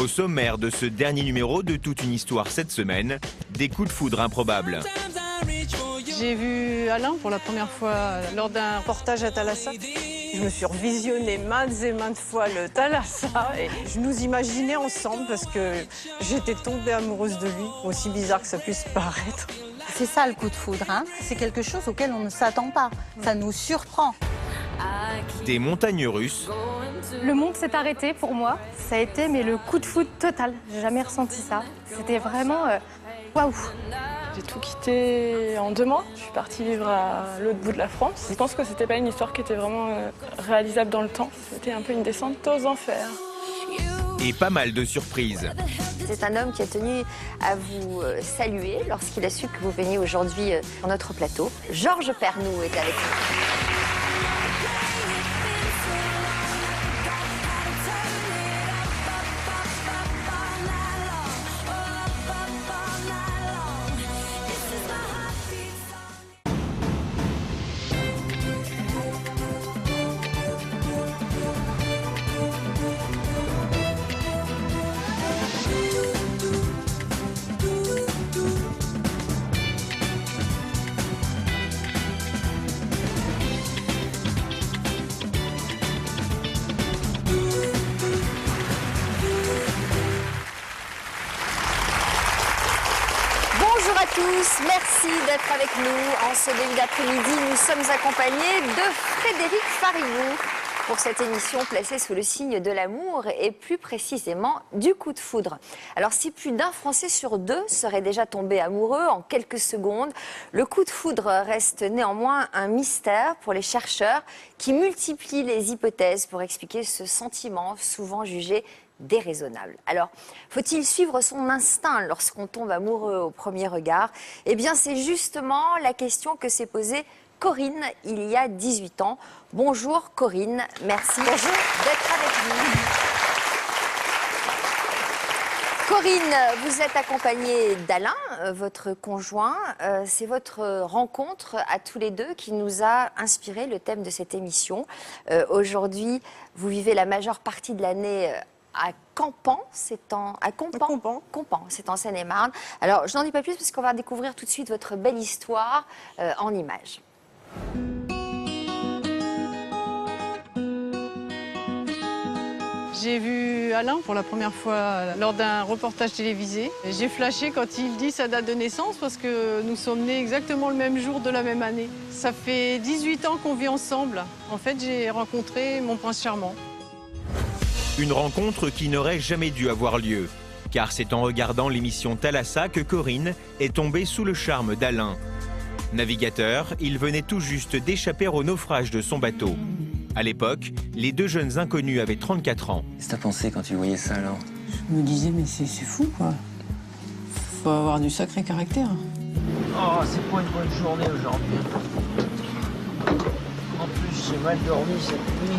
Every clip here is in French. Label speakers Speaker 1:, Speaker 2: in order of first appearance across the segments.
Speaker 1: Au sommaire de ce dernier numéro de Toute une histoire cette semaine, des coups de foudre improbables.
Speaker 2: J'ai vu Alain pour la première fois lors d'un reportage à Thalassa. Je me suis revisionné maintes et maintes fois le Thalassa et je nous imaginais ensemble parce que j'étais tombée amoureuse de lui, aussi bizarre que ça puisse paraître.
Speaker 3: C'est ça le coup de foudre, hein. C'est quelque chose auquel on ne s'attend pas, ça nous surprend.
Speaker 1: Des montagnes russes.
Speaker 4: Le monde s'est arrêté pour moi. Ça a été le coup de foudre total. J'ai jamais ressenti ça. C'était vraiment waouh.
Speaker 5: J'ai tout quitté en 2 mois. Je suis partie vivre à l'autre bout de la France. Je pense que c'était pas une histoire qui était vraiment réalisable dans le temps. C'était un peu une descente aux enfers.
Speaker 1: Et pas mal de surprises.
Speaker 6: C'est un homme qui a tenu à vous saluer lorsqu'il a su que vous veniez aujourd'hui sur notre plateau. Georges Pernou est avec nous. Bonjour à tous, merci d'être avec nous. En ce début d'après-midi, nous sommes accompagnés de Frédéric Farigou pour cette émission placée sous le signe de l'amour et plus précisément du coup de foudre. Alors si plus d'un Français sur 2 serait déjà tombé amoureux en quelques secondes, le coup de foudre reste néanmoins un mystère pour les chercheurs qui multiplient les hypothèses pour expliquer ce sentiment souvent jugé déraisonnable. Alors, faut-il suivre son instinct lorsqu'on tombe amoureux au premier regard? Eh bien, c'est justement la question que s'est posée Corinne il y a 18 ans. Bonjour Corinne, merci d'être avec nous. Corinne, vous êtes accompagnée d'Alain, votre conjoint. C'est votre rencontre à tous les deux qui nous a inspiré le thème de cette émission. Aujourd'hui, vous vivez la majeure partie de l'année à Campan, c'est en Seine-et-Marne. Alors, je n'en dis pas plus parce qu'on va découvrir tout de suite votre belle histoire en images.
Speaker 2: J'ai vu Alain pour la première fois lors d'un reportage télévisé. J'ai flashé quand il dit sa date de naissance parce que nous sommes nés exactement le même jour de la même année. Ça fait 18 ans qu'on vit ensemble. En fait, j'ai rencontré mon prince charmant.
Speaker 1: Une rencontre qui n'aurait jamais dû avoir lieu. Car c'est en regardant l'émission Thalassa que Corinne est tombée sous le charme d'Alain. Navigateur, il venait tout juste d'échapper au naufrage de son bateau. À l'époque, les deux jeunes inconnus avaient 34 ans.
Speaker 7: Qu'est-ce que t'as pensé quand tu voyais ça alors?
Speaker 2: Je me disais, mais c'est fou, quoi. Faut avoir du sacré caractère.
Speaker 8: Oh, c'est pas une bonne journée aujourd'hui. En plus, j'ai mal dormi cette nuit.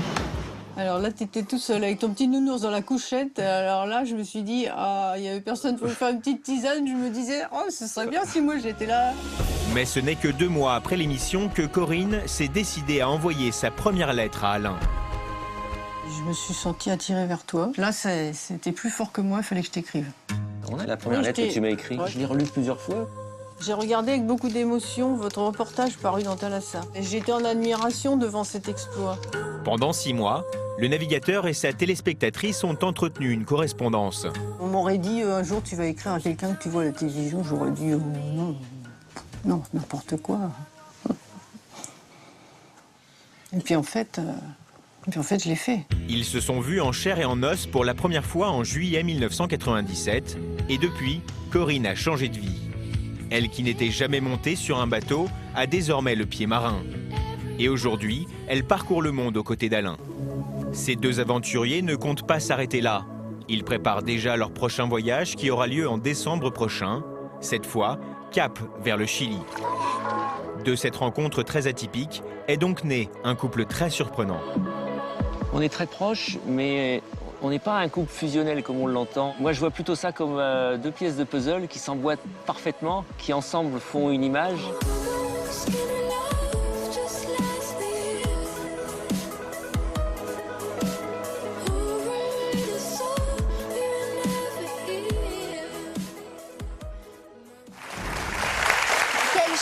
Speaker 2: Alors là, tu étais tout seul avec ton petit nounours dans la couchette. Alors là, je me suis dit, ah, il y avait personne pour me faire une petite tisane. Je me disais, oh, ce serait bien si moi j'étais là.
Speaker 1: Mais ce n'est que 2 mois après l'émission que Corinne s'est décidée à envoyer sa première lettre à Alain.
Speaker 2: Je me suis sentie attirée vers toi. Là, c'était plus fort que moi, il fallait que je t'écrive.
Speaker 7: La première lettre que tu m'as écrite,
Speaker 2: Ouais.
Speaker 7: je l'ai relue plusieurs fois.
Speaker 2: J'ai regardé avec beaucoup d'émotion votre reportage paru dans Thalassa. J'étais en admiration devant cet exploit.
Speaker 1: Pendant 6 mois, le navigateur et sa téléspectatrice ont entretenu une correspondance.
Speaker 2: On m'aurait dit, un jour, tu vas écrire à quelqu'un que tu vois à la télévision. J'aurais dit, non, n'importe quoi. Et puis en fait, je l'ai fait.
Speaker 1: Ils se sont vus en chair et en os pour la première fois en juillet 1997. Et depuis, Corinne a changé de vie. Elle qui n'était jamais montée sur un bateau a désormais le pied marin. Et aujourd'hui, elle parcourt le monde aux côtés d'Alain. Ces deux aventuriers ne comptent pas s'arrêter là. Ils préparent déjà leur prochain voyage qui aura lieu en décembre prochain. Cette fois, cap vers le Chili. De cette rencontre très atypique est donc né un couple très surprenant.
Speaker 7: On est très proches, mais on n'est pas un couple fusionnel comme on l'entend. Moi, je vois plutôt ça comme 2 pièces de puzzle qui s'emboîtent parfaitement, qui ensemble font une image.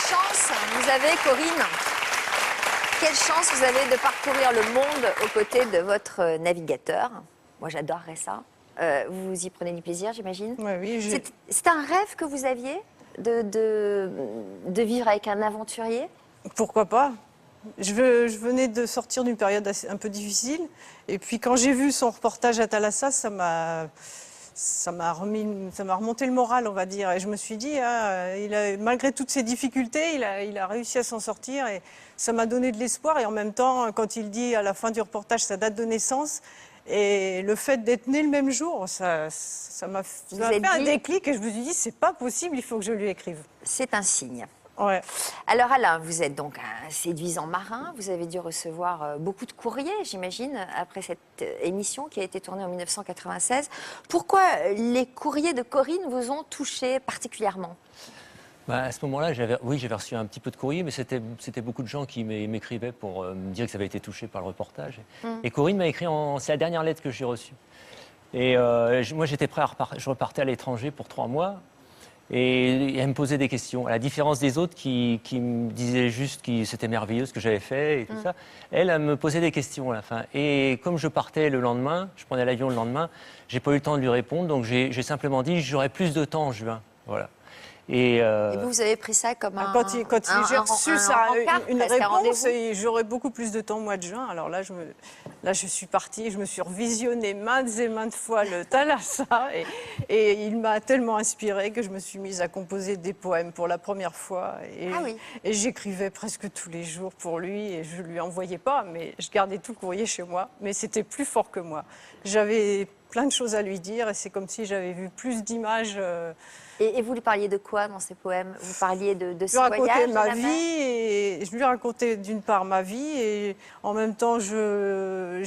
Speaker 6: chance vous avez, Corinne. Quelle chance vous avez de parcourir le monde aux côtés de votre navigateur. Moi, j'adorerais ça. Vous y prenez du plaisir, j'imagine.
Speaker 2: Ouais, oui,
Speaker 6: c'est un rêve que vous aviez de vivre avec un aventurier?
Speaker 2: Pourquoi pas? Je venais de sortir d'une période un peu difficile. Et puis quand j'ai vu son reportage à Thalassa, ça m'a remonté le moral, on va dire. Et je me suis dit, malgré toutes ces difficultés, il a réussi à s'en sortir. Et ça m'a donné de l'espoir. Et en même temps, quand il dit à la fin du reportage sa date de naissance, et le fait d'être né le même jour, ça m'a fait un déclic. Et je me suis dit, c'est pas possible, il faut que je lui écrive.
Speaker 6: C'est un signe.
Speaker 2: Ouais.
Speaker 6: Alors Alain, vous êtes donc un séduisant marin. Vous avez dû recevoir beaucoup de courriers, j'imagine, après cette émission qui a été tournée en 1996. Pourquoi les courriers de Corinne vous ont touché particulièrement?
Speaker 7: À ce moment-là, j'avais reçu un petit peu de courrier, mais c'était beaucoup de gens qui m'écrivaient pour me dire que ça avait été touché par le reportage. Et Corinne m'a écrit, c'est la dernière lettre que j'ai reçue. Et moi, j'étais prêt je repartais à l'étranger pour 3 mois. Et elle me posait des questions, à la différence des autres qui me disaient juste que c'était merveilleux ce que j'avais fait et tout ça. Elle me posait des questions à la fin. Et comme je partais le lendemain, je prenais l'avion le lendemain, j'ai pas eu le temps de lui répondre, donc j'ai simplement dit j'aurai plus de temps en juin. Voilà.
Speaker 6: Et vous avez pris ça comme
Speaker 2: quand j'ai reçu une réponse, j'aurais beaucoup plus de temps au mois de juin. Alors là, je suis partie, je me suis revisionné maintes et maintes fois le Thalassa. Et il m'a tellement inspirée que je me suis mise à composer des poèmes pour la première fois. Et j'écrivais presque tous les jours pour lui. Et je ne lui envoyais pas, mais je gardais tout le courrier chez moi. Mais c'était plus fort que moi. J'avais plein de choses à lui dire et c'est comme si j'avais vu plus d'images.
Speaker 6: Et vous lui parliez de quoi dans ces poèmes? Vous parliez de ce voyage?
Speaker 2: Je lui racontais ma vie et je lui racontais d'une part ma vie et en même temps je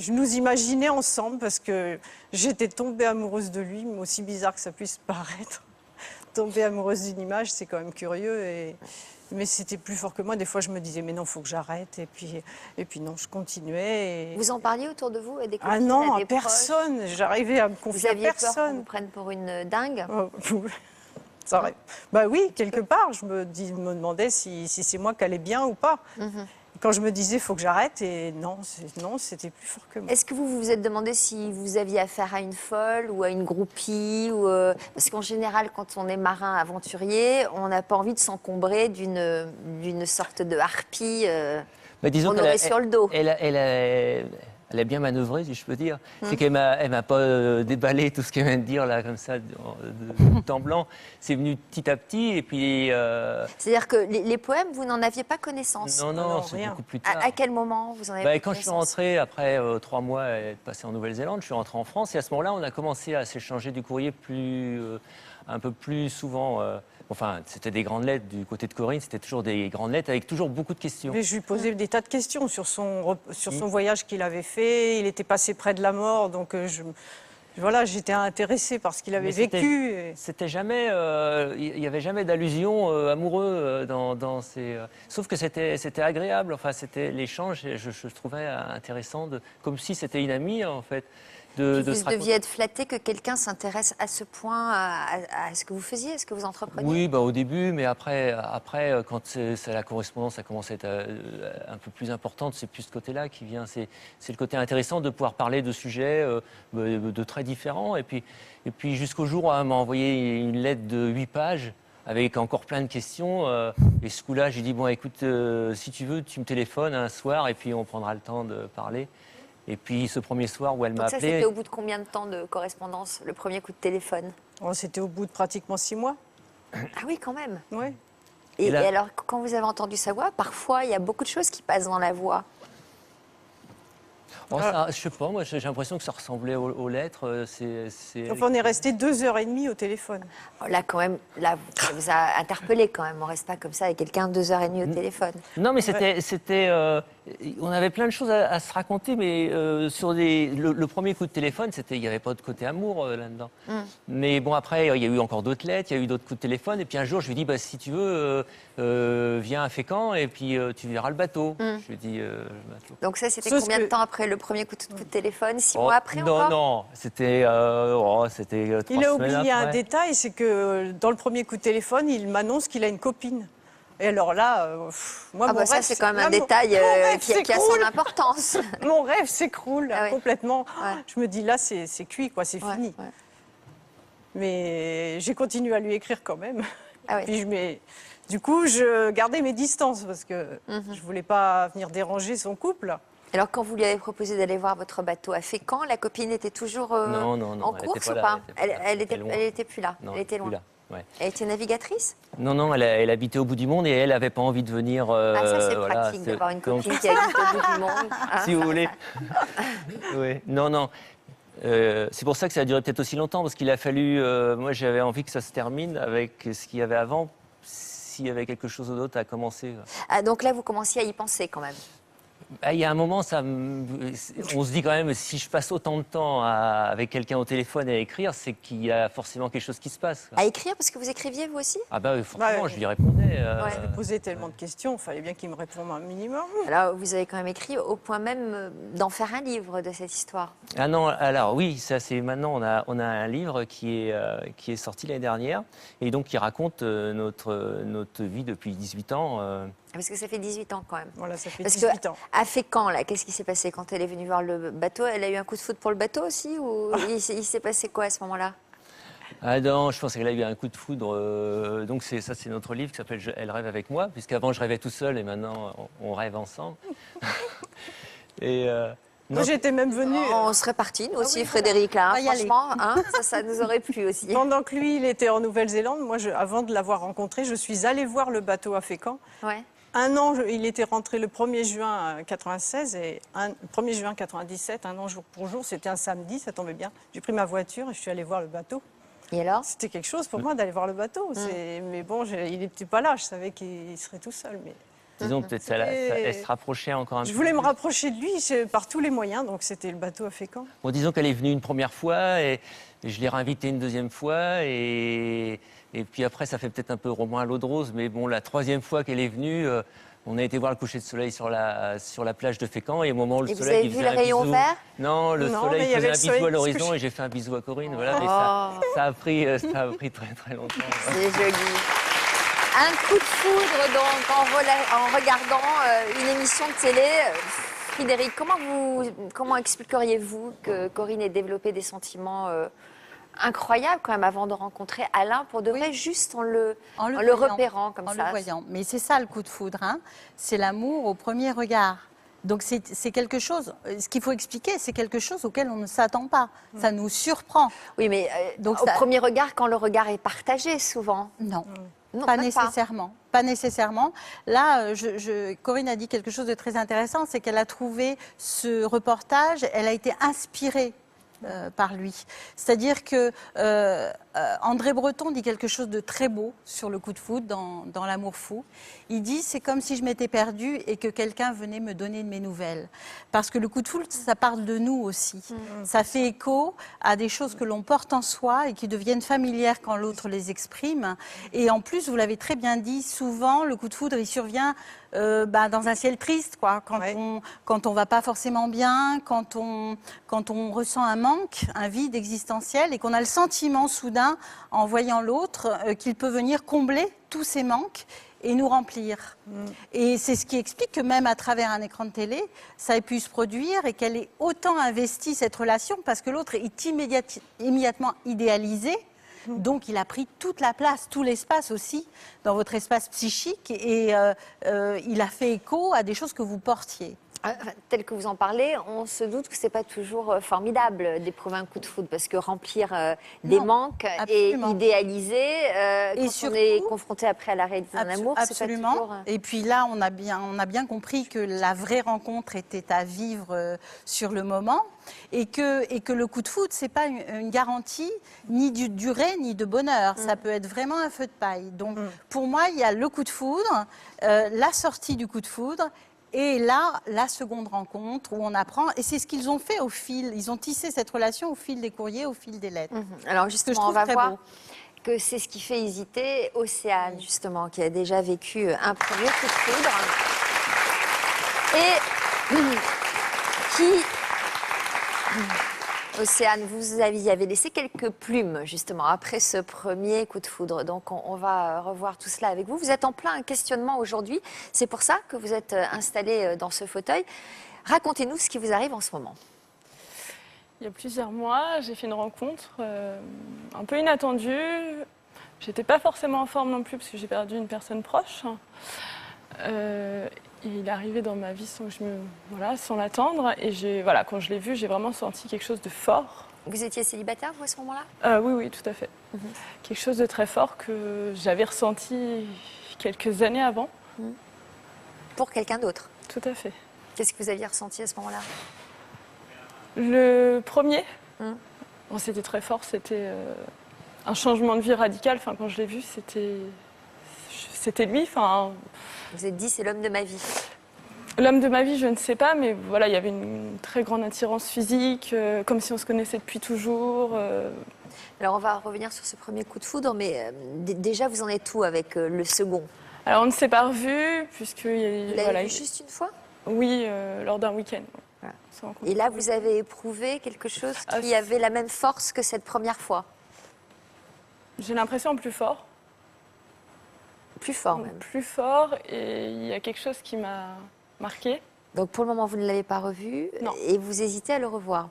Speaker 2: nous imaginais ensemble parce que j'étais tombée amoureuse de lui, mais aussi bizarre que ça puisse paraître. Tomber amoureuse d'une image, c'est quand même curieux mais c'était plus fort que moi. Des fois, je me disais, mais non, il faut que j'arrête. Et puis non, je continuais.
Speaker 6: Vous en parliez autour de vous? Des copines,
Speaker 2: ah non,
Speaker 6: à des
Speaker 2: personne. J'arrivais à me confier à personne.
Speaker 6: Vous aviez peur qu'on vous prenne pour une dingue?
Speaker 2: Bah oui, quelque part. Je me demandais si c'est moi qui allais bien ou pas. Quand je me disais, il faut que j'arrête, et non, c'était plus fort que moi.
Speaker 6: Est-ce que vous vous êtes demandé si vous aviez affaire à une folle ou à une groupie Parce qu'en général, quand on est marin aventurier, on n'a pas envie de s'encombrer d'une sorte de harpie qu'on aurait sur le dos.
Speaker 7: Elle a bien manœuvré, si je peux dire. C'est qu'elle m'a pas déballé tout ce qu'elle vient de dire, là, comme ça, de temps blanc. C'est venu petit à petit, et puis...
Speaker 6: C'est-à-dire que les poèmes, vous n'en aviez pas connaissance?
Speaker 7: Non, c'est beaucoup plus tard.
Speaker 6: À quel moment vous en avez pris
Speaker 7: quand je suis rentré, après 3 mois être passé en Nouvelle-Zélande, je suis rentré en France, et à ce moment-là, on a commencé à s'échanger du courrier un peu plus souvent... Enfin, c'était des grandes lettres du côté de Corinne, c'était toujours des grandes lettres avec toujours beaucoup de questions.
Speaker 2: Mais je lui posais des tas de questions sur son voyage qu'il avait fait. Il était passé près de la mort, donc j'étais intéressée par ce qu'il avait vécu.
Speaker 7: C'était jamais, il n'y avait jamais d'allusion amoureux dans ces. Sauf que c'était agréable. Enfin, c'était l'échange. Je trouvais intéressant, comme si c'était une amie en fait.
Speaker 6: Vous deviez être flatté que quelqu'un s'intéresse à ce point à ce que vous faisiez, à ce que vous entrepreniez?
Speaker 7: Oui, au début, mais après quand la correspondance a commencé à être un peu plus importante, c'est plus ce côté-là qui vient. C'est le côté intéressant de pouvoir parler de sujets de très différents. Et puis jusqu'au jour où elle m'a envoyé une lettre de 8 pages avec encore plein de questions. Et ce coup-là, j'ai dit, bon, écoute, si tu veux, tu me téléphones un soir et puis on prendra le temps de parler. Et puis ce premier soir où elle m'a appelé...
Speaker 6: Ça, c'était au bout de combien de temps de correspondance, le premier coup de téléphone?
Speaker 2: C'était au bout de pratiquement 6 mois.
Speaker 6: Ah oui, quand même.
Speaker 2: Oui.
Speaker 6: Et alors, quand vous avez entendu sa voix, parfois, il y a beaucoup de choses qui passent dans la voix.
Speaker 7: Je sais pas, moi j'ai l'impression que ça ressemblait aux lettres.
Speaker 2: Enfin, on est resté 2h30 au téléphone.
Speaker 6: Là, quand même, ça vous a interpellé quand même. On reste pas comme ça avec quelqu'un 2h30 au téléphone.
Speaker 7: Non, mais on avait plein de choses à se raconter, mais sur le premier coup de téléphone, il n'y avait pas de côté amour là-dedans. Mais bon, après, il y a eu encore d'autres lettres, il y a eu d'autres coups de téléphone, et puis un jour, je lui ai dit, si tu veux, viens à Fécamp, et puis tu verras le bateau. Je lui ai dit, le bateau.
Speaker 6: Donc ça, c'était combien de temps après le premier coup de téléphone? 6 mois après encore?
Speaker 7: Non, c'était 3 semaines
Speaker 2: Il a oublié
Speaker 7: après.
Speaker 2: un détail, c'est que dans le premier coup de téléphone, il m'annonce qu'il a une copine. Et alors là, moi,
Speaker 6: Ah
Speaker 2: mon
Speaker 6: bah ça,
Speaker 2: rêve,
Speaker 6: c'est quand même un
Speaker 2: là,
Speaker 6: détail
Speaker 2: mon rêve
Speaker 6: qui a
Speaker 2: s'écroule.
Speaker 6: son importance.
Speaker 2: Mon rêve s'écroule
Speaker 6: Ah ouais.
Speaker 2: complètement.
Speaker 6: Ouais.
Speaker 2: Je me dis, là, c'est cuit, quoi, c'est
Speaker 6: Ouais,
Speaker 2: fini.
Speaker 6: ouais.
Speaker 2: Mais j'ai continué à lui écrire quand même.
Speaker 6: Ah oui.
Speaker 2: Puis du coup, je gardais mes distances parce que je voulais pas venir déranger son couple.
Speaker 6: Alors, quand vous lui avez proposé d'aller voir votre bateau à Fécamp, la copine était toujours
Speaker 7: Non,
Speaker 6: en
Speaker 7: elle
Speaker 6: course
Speaker 7: était
Speaker 6: ou
Speaker 7: pas
Speaker 6: pas?
Speaker 7: là, elle était loin.
Speaker 6: Elle était plus là.
Speaker 7: Non,
Speaker 6: Elle était loin.
Speaker 7: plus là, ouais.
Speaker 6: Elle était navigatrice?
Speaker 7: Non, elle habitait au bout du monde et elle n'avait pas envie de venir.
Speaker 6: Ah, ça, c'est
Speaker 7: voilà,
Speaker 6: pratique d'avoir une
Speaker 7: donc,
Speaker 6: copine qui habite au bout du monde. hein.
Speaker 7: si vous voulez. Oui, non. C'est pour ça que ça a duré peut-être aussi longtemps, parce qu'il a fallu. Moi, j'avais envie que ça se termine avec ce qu'il y avait avant, s'il y avait quelque chose d'autre à commencer.
Speaker 6: Ah, donc là, vous commenciez à y penser quand même.
Speaker 7: Ah, il y a un moment, on se dit quand même, si je passe autant de temps avec quelqu'un au téléphone à écrire, c'est qu'il y a forcément quelque chose qui se passe.
Speaker 6: À écrire, parce que vous écriviez vous aussi?
Speaker 7: Ah bah oui, forcément,
Speaker 2: Ouais.
Speaker 7: je lui répondais.
Speaker 2: Je lui posais tellement de questions, il fallait bien qu'il me réponde un minimum.
Speaker 6: Alors, vous avez quand même écrit au point même d'en faire un livre de cette histoire.
Speaker 7: Ah non, alors oui, ça c'est maintenant, on a un livre qui est sorti l'année dernière, et donc qui raconte notre vie depuis 18 ans.
Speaker 6: Parce que ça fait 18 ans quand même.
Speaker 2: Voilà, ça fait
Speaker 6: Parce
Speaker 2: 18 ans.
Speaker 6: À Fécamp, là, qu'est-ce qui s'est passé quand elle est venue voir le bateau? Elle a eu un coup de foudre pour le bateau aussi? Ou il s'est passé quoi à ce moment-là?
Speaker 7: Ah non, je pense qu'elle a eu un coup de foudre. Donc c'est notre livre qui s'appelle Elle rêve avec moi, puisqu'avant je rêvais tout seul et maintenant on rêve ensemble. Et
Speaker 2: Moi, j'étais même venue.
Speaker 6: On serait partis, nous aussi,
Speaker 2: oui,
Speaker 6: Frédéric, là.
Speaker 3: On va y aller.
Speaker 6: Franchement, ça nous aurait plu aussi.
Speaker 2: Pendant que lui, il était en Nouvelle-Zélande, moi, avant de l'avoir rencontré, je suis allée voir le bateau à Fécamp.
Speaker 6: Ouais.
Speaker 2: Un an, il était rentré le 1er juin 96 et le 1er juin 97, un an jour pour jour. C'était un samedi, ça tombait bien. J'ai pris ma voiture et je suis allée voir le bateau.
Speaker 6: Et alors?
Speaker 2: C'était quelque chose pour moi d'aller voir le bateau. Mais bon, il n'était pas là, je savais qu'il serait tout seul. Mais
Speaker 7: disons peut-être elle se rapprochait encore un peu.
Speaker 2: je voulais me rapprocher de lui par tous les moyens, donc c'était le bateau à Fécamp.
Speaker 7: Bon, disons qu'elle est venue une première fois et je l'ai réinvitée une deuxième fois et puis après ça fait peut-être un peu roman à l'eau de rose, mais bon, la troisième fois qu'elle est venue, on a été voir le coucher de soleil sur la plage de Fécamp et au moment où le
Speaker 6: Et vous
Speaker 7: soleil
Speaker 6: avez
Speaker 7: il
Speaker 6: vu
Speaker 7: faisait
Speaker 6: le
Speaker 7: un
Speaker 6: rayon
Speaker 7: bisou.
Speaker 6: vert?
Speaker 7: Non, le
Speaker 2: Non,
Speaker 7: soleil
Speaker 2: mais il y
Speaker 7: faisait
Speaker 2: avait
Speaker 7: un
Speaker 2: le
Speaker 7: bisou
Speaker 2: soleil
Speaker 7: à l'horizon
Speaker 2: se coucher.
Speaker 7: et j'ai fait un bisou à Corinne. Voilà, mais ça a pris très très longtemps.
Speaker 6: C'est joli. Un coup de foudre, donc, en regardant une émission de télé. Frédéric, comment expliqueriez-vous que Corinne ait développé des sentiments incroyables quand même avant de rencontrer Alain, pour de vrai, juste en le
Speaker 3: voyant,
Speaker 6: repérant comme
Speaker 3: en
Speaker 6: ça?
Speaker 3: le voyant. Mais c'est ça le coup de foudre, hein. C'est l'amour au premier regard. Donc c'est quelque chose, ce qu'il faut expliquer, c'est quelque chose auquel on ne s'attend pas. Ça nous surprend.
Speaker 6: Oui, mais
Speaker 3: Donc
Speaker 6: au
Speaker 3: ça-
Speaker 6: premier regard, quand le regard est partagé, souvent.
Speaker 3: Non.
Speaker 6: Non,
Speaker 3: Pas
Speaker 6: même
Speaker 3: nécessairement. Pas nécessairement. Là, Corinne a dit quelque chose de très intéressant, c'est qu'elle a trouvé ce reportage, elle a été inspirée par lui. C'est-à-dire que André Breton dit quelque chose de très beau sur le coup de foudre dans L'amour fou. Il dit, c'est comme si je m'étais perdue et que quelqu'un venait me donner de mes nouvelles. Parce que le coup de foudre, ça parle de nous aussi. Ça fait écho à des choses que l'on porte en soi et qui deviennent familières quand l'autre les exprime. Et en plus, vous l'avez très bien dit, souvent, le coup de foudre, il survient dans un ciel triste, quoi. Quand on va pas forcément bien, quand on ressent un manque, un vide existentiel et qu'on a le sentiment soudain, en voyant l'autre, qu'il peut venir combler tous ces manques et nous remplir. Et c'est ce qui explique que même à travers un écran de télé, ça ait pu se produire et qu'elle ait autant investi cette relation parce que l'autre est immédiatement idéalisé. Donc il a pris toute la place, tout l'espace aussi, dans votre espace psychique et il a fait écho à des choses que vous portiez.
Speaker 6: Tel que vous en parlez, on se doute que c'est pas toujours formidable d'éprouver un coup de foudre parce que remplir des manques
Speaker 3: absolument.
Speaker 6: et idéaliser quand
Speaker 3: surtout,
Speaker 6: on est confronté après à la réalité d'un amour, c'est pas
Speaker 3: absolument.
Speaker 6: toujours...
Speaker 3: Et puis là, on a bien compris que la vraie rencontre était à vivre sur le moment et que le coup de foudre, c'est pas une garantie ni de durée ni de bonheur. Ça peut être vraiment un feu de paille. Donc pour moi, il y a le coup de foudre, la sortie du coup de foudre. Et là, la seconde rencontre où on apprend, et c'est ce qu'ils ont fait au fil, ils ont tissé cette relation au fil des courriers, au fil des lettres.
Speaker 6: Alors justement, on va voir
Speaker 3: beau.
Speaker 6: que c'est ce qui fait hésiter Océane, justement, qui a déjà vécu un premier coup de foudre et Océane, vous y avez laissé quelques plumes, justement, après ce premier coup de foudre. Donc, on va revoir tout cela avec vous. Vous êtes en plein questionnement aujourd'hui. C'est pour ça que vous êtes installé dans ce fauteuil. Racontez-nous ce qui vous arrive en ce moment.
Speaker 5: Il y a plusieurs mois, j'ai fait une rencontre un peu inattendue. J'étais pas forcément en forme non plus parce que j'ai perdu une personne proche. Il est arrivé dans ma vie sans l'attendre. Et quand je l'ai vu, j'ai vraiment senti quelque chose de fort.
Speaker 6: Vous étiez célibataire, vous, à ce moment-là?
Speaker 5: Oui, tout à fait. Quelque chose de très fort que j'avais ressenti quelques années avant.
Speaker 6: Pour quelqu'un d'autre?
Speaker 5: Tout à fait.
Speaker 6: Qu'est-ce que vous aviez ressenti à ce moment-là?
Speaker 5: Le premier, c'était très fort. C'était un changement de vie radical. Enfin, quand je l'ai vu, c'était lui. Enfin,
Speaker 6: vous êtes dit, c'est l'homme de ma vie.
Speaker 5: L'homme de ma vie, je ne sais pas, mais voilà, il y avait une très grande attirance physique, comme si on se connaissait depuis toujours.
Speaker 6: Alors, on va revenir sur ce premier coup de foudre, mais déjà, vous en êtes où avec le second?
Speaker 5: Alors, on ne s'est pas revus, puisque...
Speaker 6: Vous l'avez vu juste une fois?
Speaker 5: Oui, lors d'un week-end.
Speaker 6: Voilà. Et là, vous avez éprouvé quelque chose qui avait la même force que cette première fois?
Speaker 5: J'ai l'impression plus fort.
Speaker 6: Plus fort, même.
Speaker 5: Plus fort, et il y a quelque chose qui m'a marqué.
Speaker 6: Donc, pour le moment, vous ne l'avez pas revu?
Speaker 5: Non.
Speaker 6: Et vous hésitez à le revoir?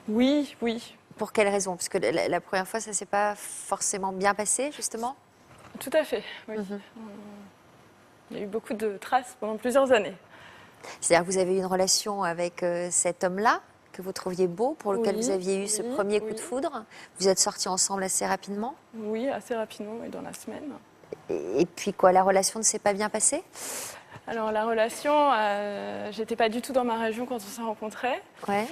Speaker 5: Oui, oui.
Speaker 6: Pour quelle raison? Parce que la première fois, ça ne s'est pas forcément bien passé, justement?
Speaker 5: Tout à fait, oui. Il y a eu beaucoup de traces pendant plusieurs années.
Speaker 6: C'est-à-dire que vous avez eu une relation avec cet homme-là, que vous trouviez beau, pour lequel vous aviez eu ce premier coup de foudre. Vous êtes sortis ensemble assez rapidement?
Speaker 5: Oui, assez rapidement, et dans la semaine.
Speaker 6: Et puis quoi, la relation ne s'est pas bien passée?
Speaker 5: Alors la relation, j'étais pas du tout dans ma région quand on s'est rencontrés.
Speaker 6: Ouais.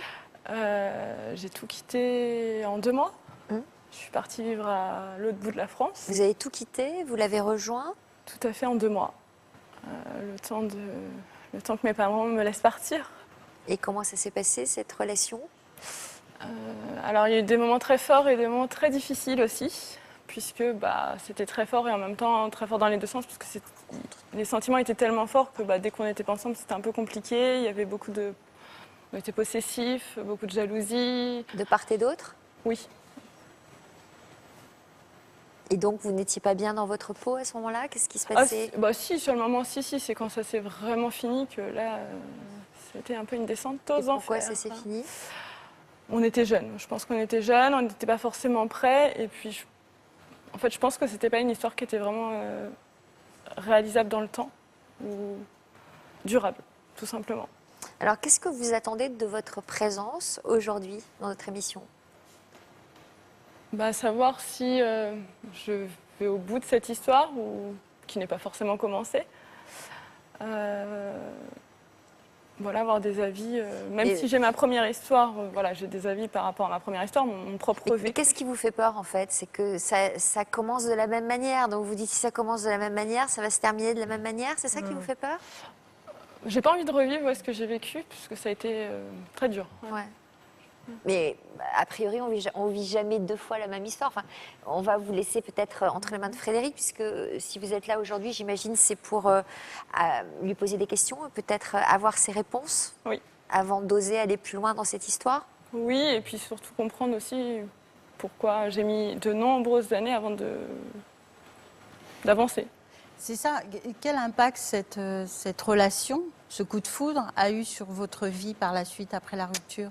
Speaker 5: J'ai tout quitté en 2 mois. Je suis partie vivre à l'autre bout de la France.
Speaker 6: Vous avez tout quitté? Vous l'avez rejoint?
Speaker 5: Tout à fait, en 2 mois. Le temps que mes parents me laissent partir.
Speaker 6: Et comment ça s'est passé, cette relation?
Speaker 5: Alors, il y a eu des moments très forts et des moments très difficiles aussi, puisque c'était très fort et en même temps très fort dans les deux sens, parce que les sentiments étaient tellement forts que dès qu'on n'était pas ensemble, c'était un peu compliqué. Il y avait on était possessifs, beaucoup de jalousie.
Speaker 6: De part et d'autre?
Speaker 5: Oui.
Speaker 6: Et donc, vous n'étiez pas bien dans votre peau à ce moment-là? Qu'est-ce qui se passait?
Speaker 5: Si, sur le moment, si. C'est quand ça s'est vraiment fini que là, c'était un peu une descente aux enfers.
Speaker 6: Pourquoi ça s'est fini?
Speaker 5: On était jeunes. Je pense qu'on était jeunes, on n'était pas forcément prêts. Et puis, je pense que c'était pas une histoire qui était vraiment réalisable dans le temps ou durable, tout simplement.
Speaker 6: Alors, qu'est-ce que vous attendez de votre présence aujourd'hui dans notre émission?
Speaker 5: Savoir si je vais au bout de cette histoire, qui n'est pas forcément commencée. Avoir des avis, même si j'ai ma première histoire, j'ai des avis par rapport à ma première histoire, mon propre vécu.
Speaker 6: Qu'est-ce qui vous fait peur en fait? C'est que ça commence de la même manière. Donc vous dites si ça commence de la même manière, ça va se terminer de la même manière. C'est ça qui vous fait peur?
Speaker 5: J'ai pas envie de revivre ce que j'ai vécu, puisque ça a été très dur.
Speaker 6: Ouais. Mais a priori, on vit jamais 2 fois la même histoire. Enfin, on va vous laisser peut-être entre les mains de Frédéric, puisque si vous êtes là aujourd'hui, j'imagine c'est pour lui poser des questions, peut-être avoir ses réponses, avant d'oser aller plus loin dans cette histoire.
Speaker 5: Oui, et puis surtout comprendre aussi pourquoi j'ai mis de nombreuses années avant d'avancer.
Speaker 3: C'est ça. Quel impact cette relation, ce coup de foudre, a eu sur votre vie par la suite, après la rupture?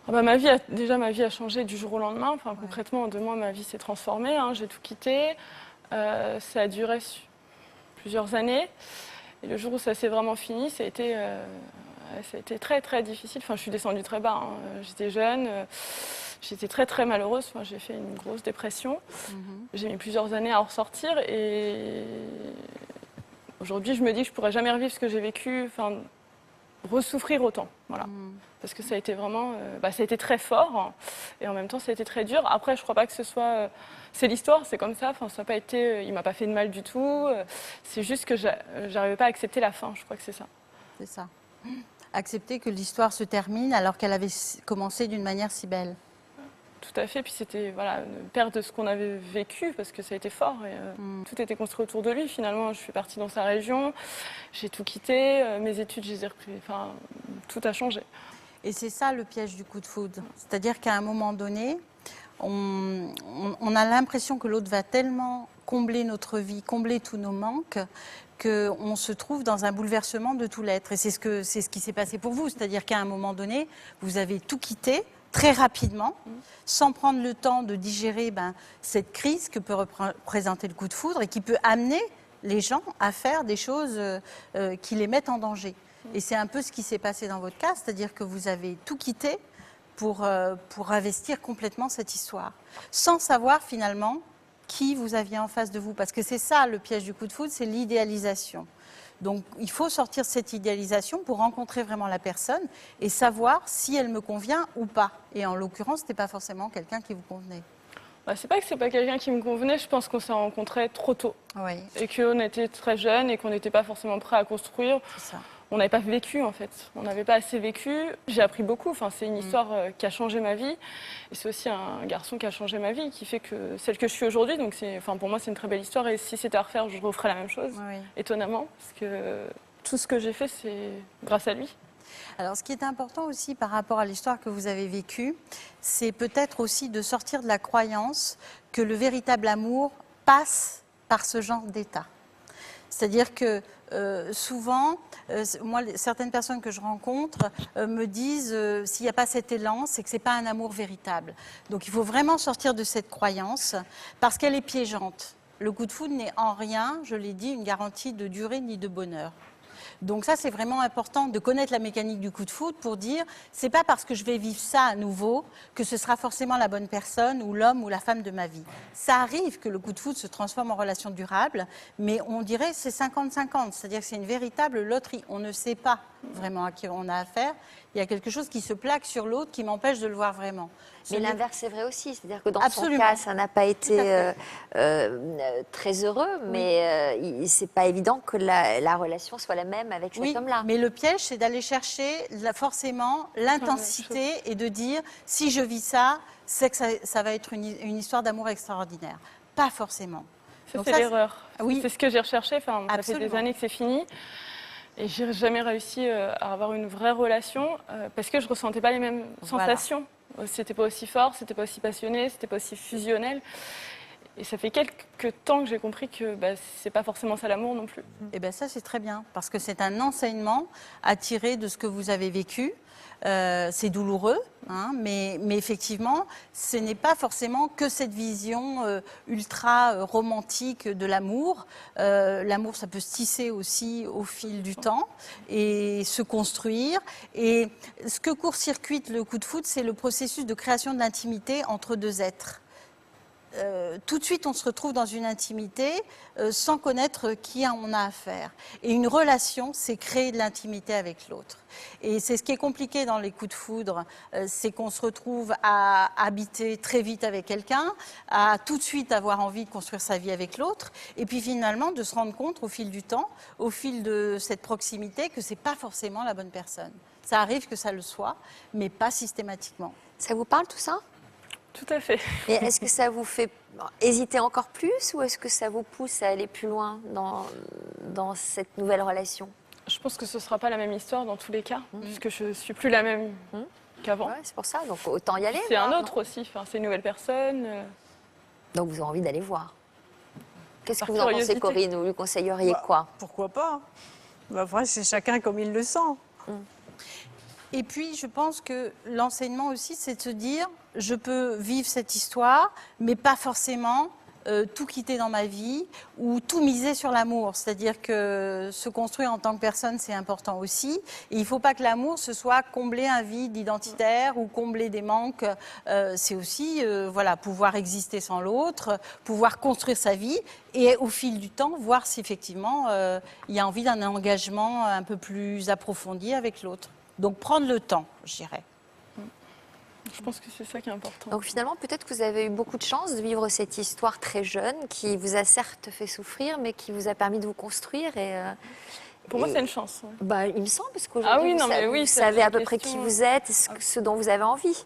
Speaker 5: Ma vie a changé du jour au lendemain. Concrètement, en 2 mois, ma vie s'est transformée. J'ai tout quitté. Ça a duré plusieurs années. Et le jour où ça s'est vraiment fini, ça a été très, très difficile. Je suis descendue très bas. J'étais jeune. J'étais très, très malheureuse. J'ai fait une grosse dépression. J'ai mis plusieurs années à en ressortir. Et aujourd'hui, je me dis que je ne pourrais jamais revivre ce que j'ai vécu. Ressouffrir autant, voilà. Parce que ça a été vraiment, ça a été très fort et en même temps ça a été très dur. Après, je crois pas que ce soit, c'est l'histoire, c'est comme ça. Ça n'a pas été, il m'a pas fait de mal du tout. C'est juste que j'arrivais pas à accepter la fin. Je crois que c'est ça.
Speaker 3: C'est ça. Accepter que l'histoire se termine alors qu'elle avait commencé d'une manière si belle.
Speaker 5: Tout à fait. Puis c'était perdre ce qu'on avait vécu parce que ça a été fort et tout était construit autour de lui. Finalement, je suis partie dans sa région, j'ai tout quitté, mes études, je les ai repris. Tout a changé.
Speaker 3: Et c'est ça le piège du coup de foudre. C'est-à-dire qu'à un moment donné, on a l'impression que l'autre va tellement combler notre vie, combler tous nos manques, qu'on se trouve dans un bouleversement de tout l'être. Et c'est ce qui s'est passé pour vous. C'est-à-dire qu'à un moment donné, vous avez tout quitté très rapidement, sans prendre le temps de digérer cette crise que peut représenter le coup de foudre et qui peut amener les gens à faire des choses qui les mettent en danger. Et c'est un peu ce qui s'est passé dans votre cas, c'est-à-dire que vous avez tout quitté pour investir complètement cette histoire, sans savoir finalement qui vous aviez en face de vous. Parce que c'est ça le piège du coup de foudre, c'est l'idéalisation. Donc il faut sortir de cette idéalisation pour rencontrer vraiment la personne et savoir si elle me convient ou pas. Et en l'occurrence, ce n'était pas forcément quelqu'un qui vous convenait.
Speaker 5: C'est pas que c'est pas quelqu'un qui me convenait, je pense qu'on s'est rencontrés trop tôt.
Speaker 3: Oui.
Speaker 5: Et qu'on était très jeunes et qu'on n'était pas forcément prêts à construire.
Speaker 3: C'est ça.
Speaker 5: On n'avait pas vécu en fait, on n'avait pas assez vécu. J'ai appris beaucoup, c'est une histoire qui a changé ma vie. Et c'est aussi un garçon qui a changé ma vie, qui fait que celle que je suis aujourd'hui. Donc pour moi c'est une très belle histoire et si c'était à refaire, je referais la même chose, étonnamment. Parce que tout ce que j'ai fait, c'est grâce à lui.
Speaker 3: Alors, ce qui est important aussi par rapport à l'histoire que vous avez vécue, c'est peut-être aussi de sortir de la croyance que le véritable amour passe par ce genre d'état. C'est-à-dire que souvent, moi, certaines personnes que je rencontre me disent s'il n'y a pas cet élan, c'est que ce n'est pas un amour véritable. Donc il faut vraiment sortir de cette croyance parce qu'elle est piégeante. Le coup de foudre n'est en rien, je l'ai dit, une garantie de durée ni de bonheur. Donc ça, c'est vraiment important de connaître la mécanique du coup de foudre pour dire, c'est pas parce que je vais vivre ça à nouveau que ce sera forcément la bonne personne ou l'homme ou la femme de ma vie. Ça arrive que le coup de foudre se transforme en relation durable, mais on dirait c'est 50-50, c'est-à-dire que c'est une véritable loterie. On ne sait pas vraiment à qui on a affaire. Il y a quelque chose qui se plaque sur l'autre qui m'empêche de le voir vraiment.
Speaker 6: Mais l'inverse est vrai aussi, c'est-à-dire que dans
Speaker 3: Absolument.
Speaker 6: son cas, ça n'a pas été très heureux, mais c'est pas évident que la relation soit la même avec cet homme-là.
Speaker 3: Mais le piège, c'est d'aller chercher forcément l'intensité et de dire, si je vis ça, c'est que ça va être une histoire d'amour extraordinaire. Pas forcément.
Speaker 5: C'est l'erreur.
Speaker 3: Oui.
Speaker 5: C'est ce que j'ai recherché, ça fait
Speaker 3: Absolument.
Speaker 5: des années que c'est fini. Et j'ai jamais réussi à avoir une vraie relation parce que je ressentais pas les mêmes sensations. C'était pas aussi fort, c'était pas aussi passionné, c'était pas aussi fusionnel. Et ça fait quelques temps que j'ai compris que c'est pas forcément ça l'amour non plus.
Speaker 3: Et bien ça, c'est très bien, parce que c'est un enseignement à tirer de ce que vous avez vécu. C'est douloureux, mais effectivement, ce n'est pas forcément que cette vision ultra romantique de l'amour. L'amour, ça peut se tisser aussi au fil du temps et se construire. Et ce que court-circuite le coup de foudre, c'est le processus de création de l'intimité entre deux êtres. Tout de suite, on se retrouve dans une intimité sans connaître qui on a affaire. Et une relation, c'est créer de l'intimité avec l'autre. Et c'est ce qui est compliqué dans les coups de foudre, c'est qu'on se retrouve à habiter très vite avec quelqu'un, à tout de suite avoir envie de construire sa vie avec l'autre, et puis finalement de se rendre compte au fil du temps, au fil de cette proximité, que c'est pas forcément la bonne personne. Ça arrive que ça le soit, mais pas systématiquement.
Speaker 6: Ça vous parle tout ça ?
Speaker 5: Tout à fait.
Speaker 6: Et est-ce que ça vous fait hésiter encore plus ou est-ce que ça vous pousse à aller plus loin dans cette nouvelle relation ?
Speaker 5: Je pense que ce ne sera pas la même histoire dans tous les cas, puisque je ne suis plus la même qu'avant.
Speaker 6: Ouais, c'est pour ça, donc autant y aller.
Speaker 5: C'est un autre aussi, c'est une nouvelle personne.
Speaker 6: Donc vous avez envie d'aller voir. Qu'est-ce que
Speaker 5: Par
Speaker 6: vous en pensez,
Speaker 5: curiosité.
Speaker 6: Corinne ? Vous lui conseilleriez quoi ?
Speaker 2: Pourquoi pas? Après, c'est chacun comme il le sent.
Speaker 3: Et puis, je pense que l'enseignement aussi, c'est de se dire, je peux vivre cette histoire, mais pas forcément tout quitter dans ma vie ou tout miser sur l'amour. C'est-à-dire que se construire en tant que personne, c'est important aussi. Et il ne faut pas que l'amour, ce soit combler un vide identitaire ou combler des manques. C'est aussi pouvoir exister sans l'autre, pouvoir construire sa vie et au fil du temps, voir si effectivement il y a envie d'un engagement un peu plus approfondi avec l'autre. Donc prendre le temps, je dirais.
Speaker 5: Je pense que c'est ça qui est important.
Speaker 6: Donc finalement, peut-être que vous avez eu beaucoup de chance de vivre cette histoire très jeune qui vous a certes fait souffrir, mais qui vous a permis de vous construire.
Speaker 5: Pour moi, c'est une chance.
Speaker 6: Il me semble, parce qu'aujourd'hui, vous savez à peu près qui vous êtes et ce dont vous avez envie.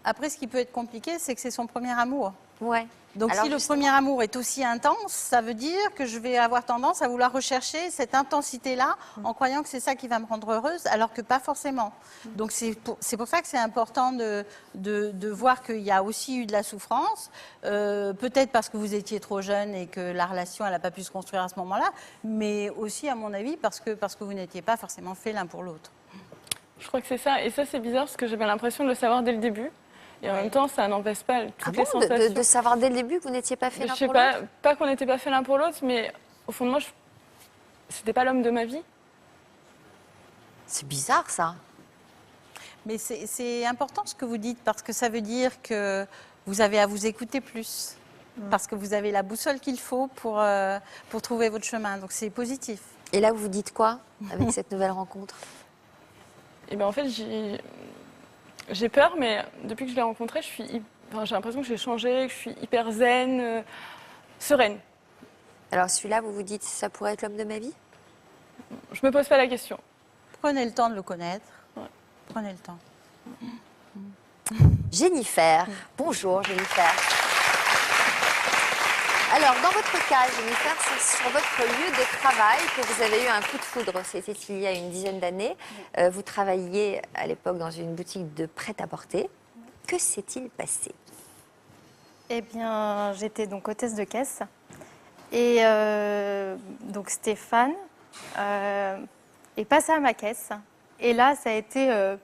Speaker 3: Après, ce qui peut être compliqué, c'est que c'est son premier amour.
Speaker 6: Ouais.
Speaker 3: Donc,
Speaker 6: Alors,
Speaker 3: si le
Speaker 6: justement-
Speaker 3: premier amour est aussi intense, ça veut dire que je vais avoir tendance à vouloir rechercher cette intensité-là en croyant que c'est ça qui va me rendre heureuse, alors que pas forcément. Donc, c'est pour ça que c'est important de voir qu'il y a aussi eu de la souffrance, peut-être parce que vous étiez trop jeune et que la relation, elle n'a pas pu se construire à ce moment-là, mais aussi, à mon avis, parce que vous n'étiez pas forcément faits l'un pour l'autre.
Speaker 5: Je crois que c'est ça. Et ça, c'est bizarre parce que j'avais l'impression de le savoir dès le début. Et en même temps, ça n'empêche pas toutes
Speaker 6: Ah
Speaker 5: les
Speaker 6: bon,
Speaker 5: sensations.
Speaker 6: de savoir dès le début que vous n'étiez pas fait
Speaker 5: Je
Speaker 6: l'un
Speaker 5: sais
Speaker 6: pour
Speaker 5: pas,
Speaker 6: l'autre?
Speaker 5: pas qu'on n'était pas fait l'un pour l'autre, mais au fond de moi, c'était pas l'homme de ma vie.
Speaker 6: C'est bizarre, ça.
Speaker 3: Mais c'est important ce que vous dites, parce que ça veut dire que vous avez à vous écouter plus, parce que vous avez la boussole qu'il faut pour trouver votre chemin. Donc, c'est positif.
Speaker 6: Et là, vous vous dites quoi avec cette nouvelle rencontre?
Speaker 5: Et bien en fait, j'ai peur, mais depuis que je l'ai rencontré, j'ai l'impression que j'ai changé, que je suis hyper zen, sereine.
Speaker 6: Alors, celui-là, vous vous dites, ça pourrait être l'homme de ma vie?
Speaker 5: Je me pose pas la question.
Speaker 3: Prenez le temps de le connaître. Prenez le temps.
Speaker 6: Jennifer. Bonjour, Jennifer. Alors, dans votre cas, Jennifer, c'est sur votre lieu de travail que vous avez eu un coup de foudre. C'était il y a une dizaine d'années. Vous travailliez à l'époque dans une boutique de prêt-à-porter. Que s'est-il passé?
Speaker 4: Eh bien, j'étais donc hôtesse de caisse. Et donc Stéphane est passé à ma caisse. Et là, ça a été...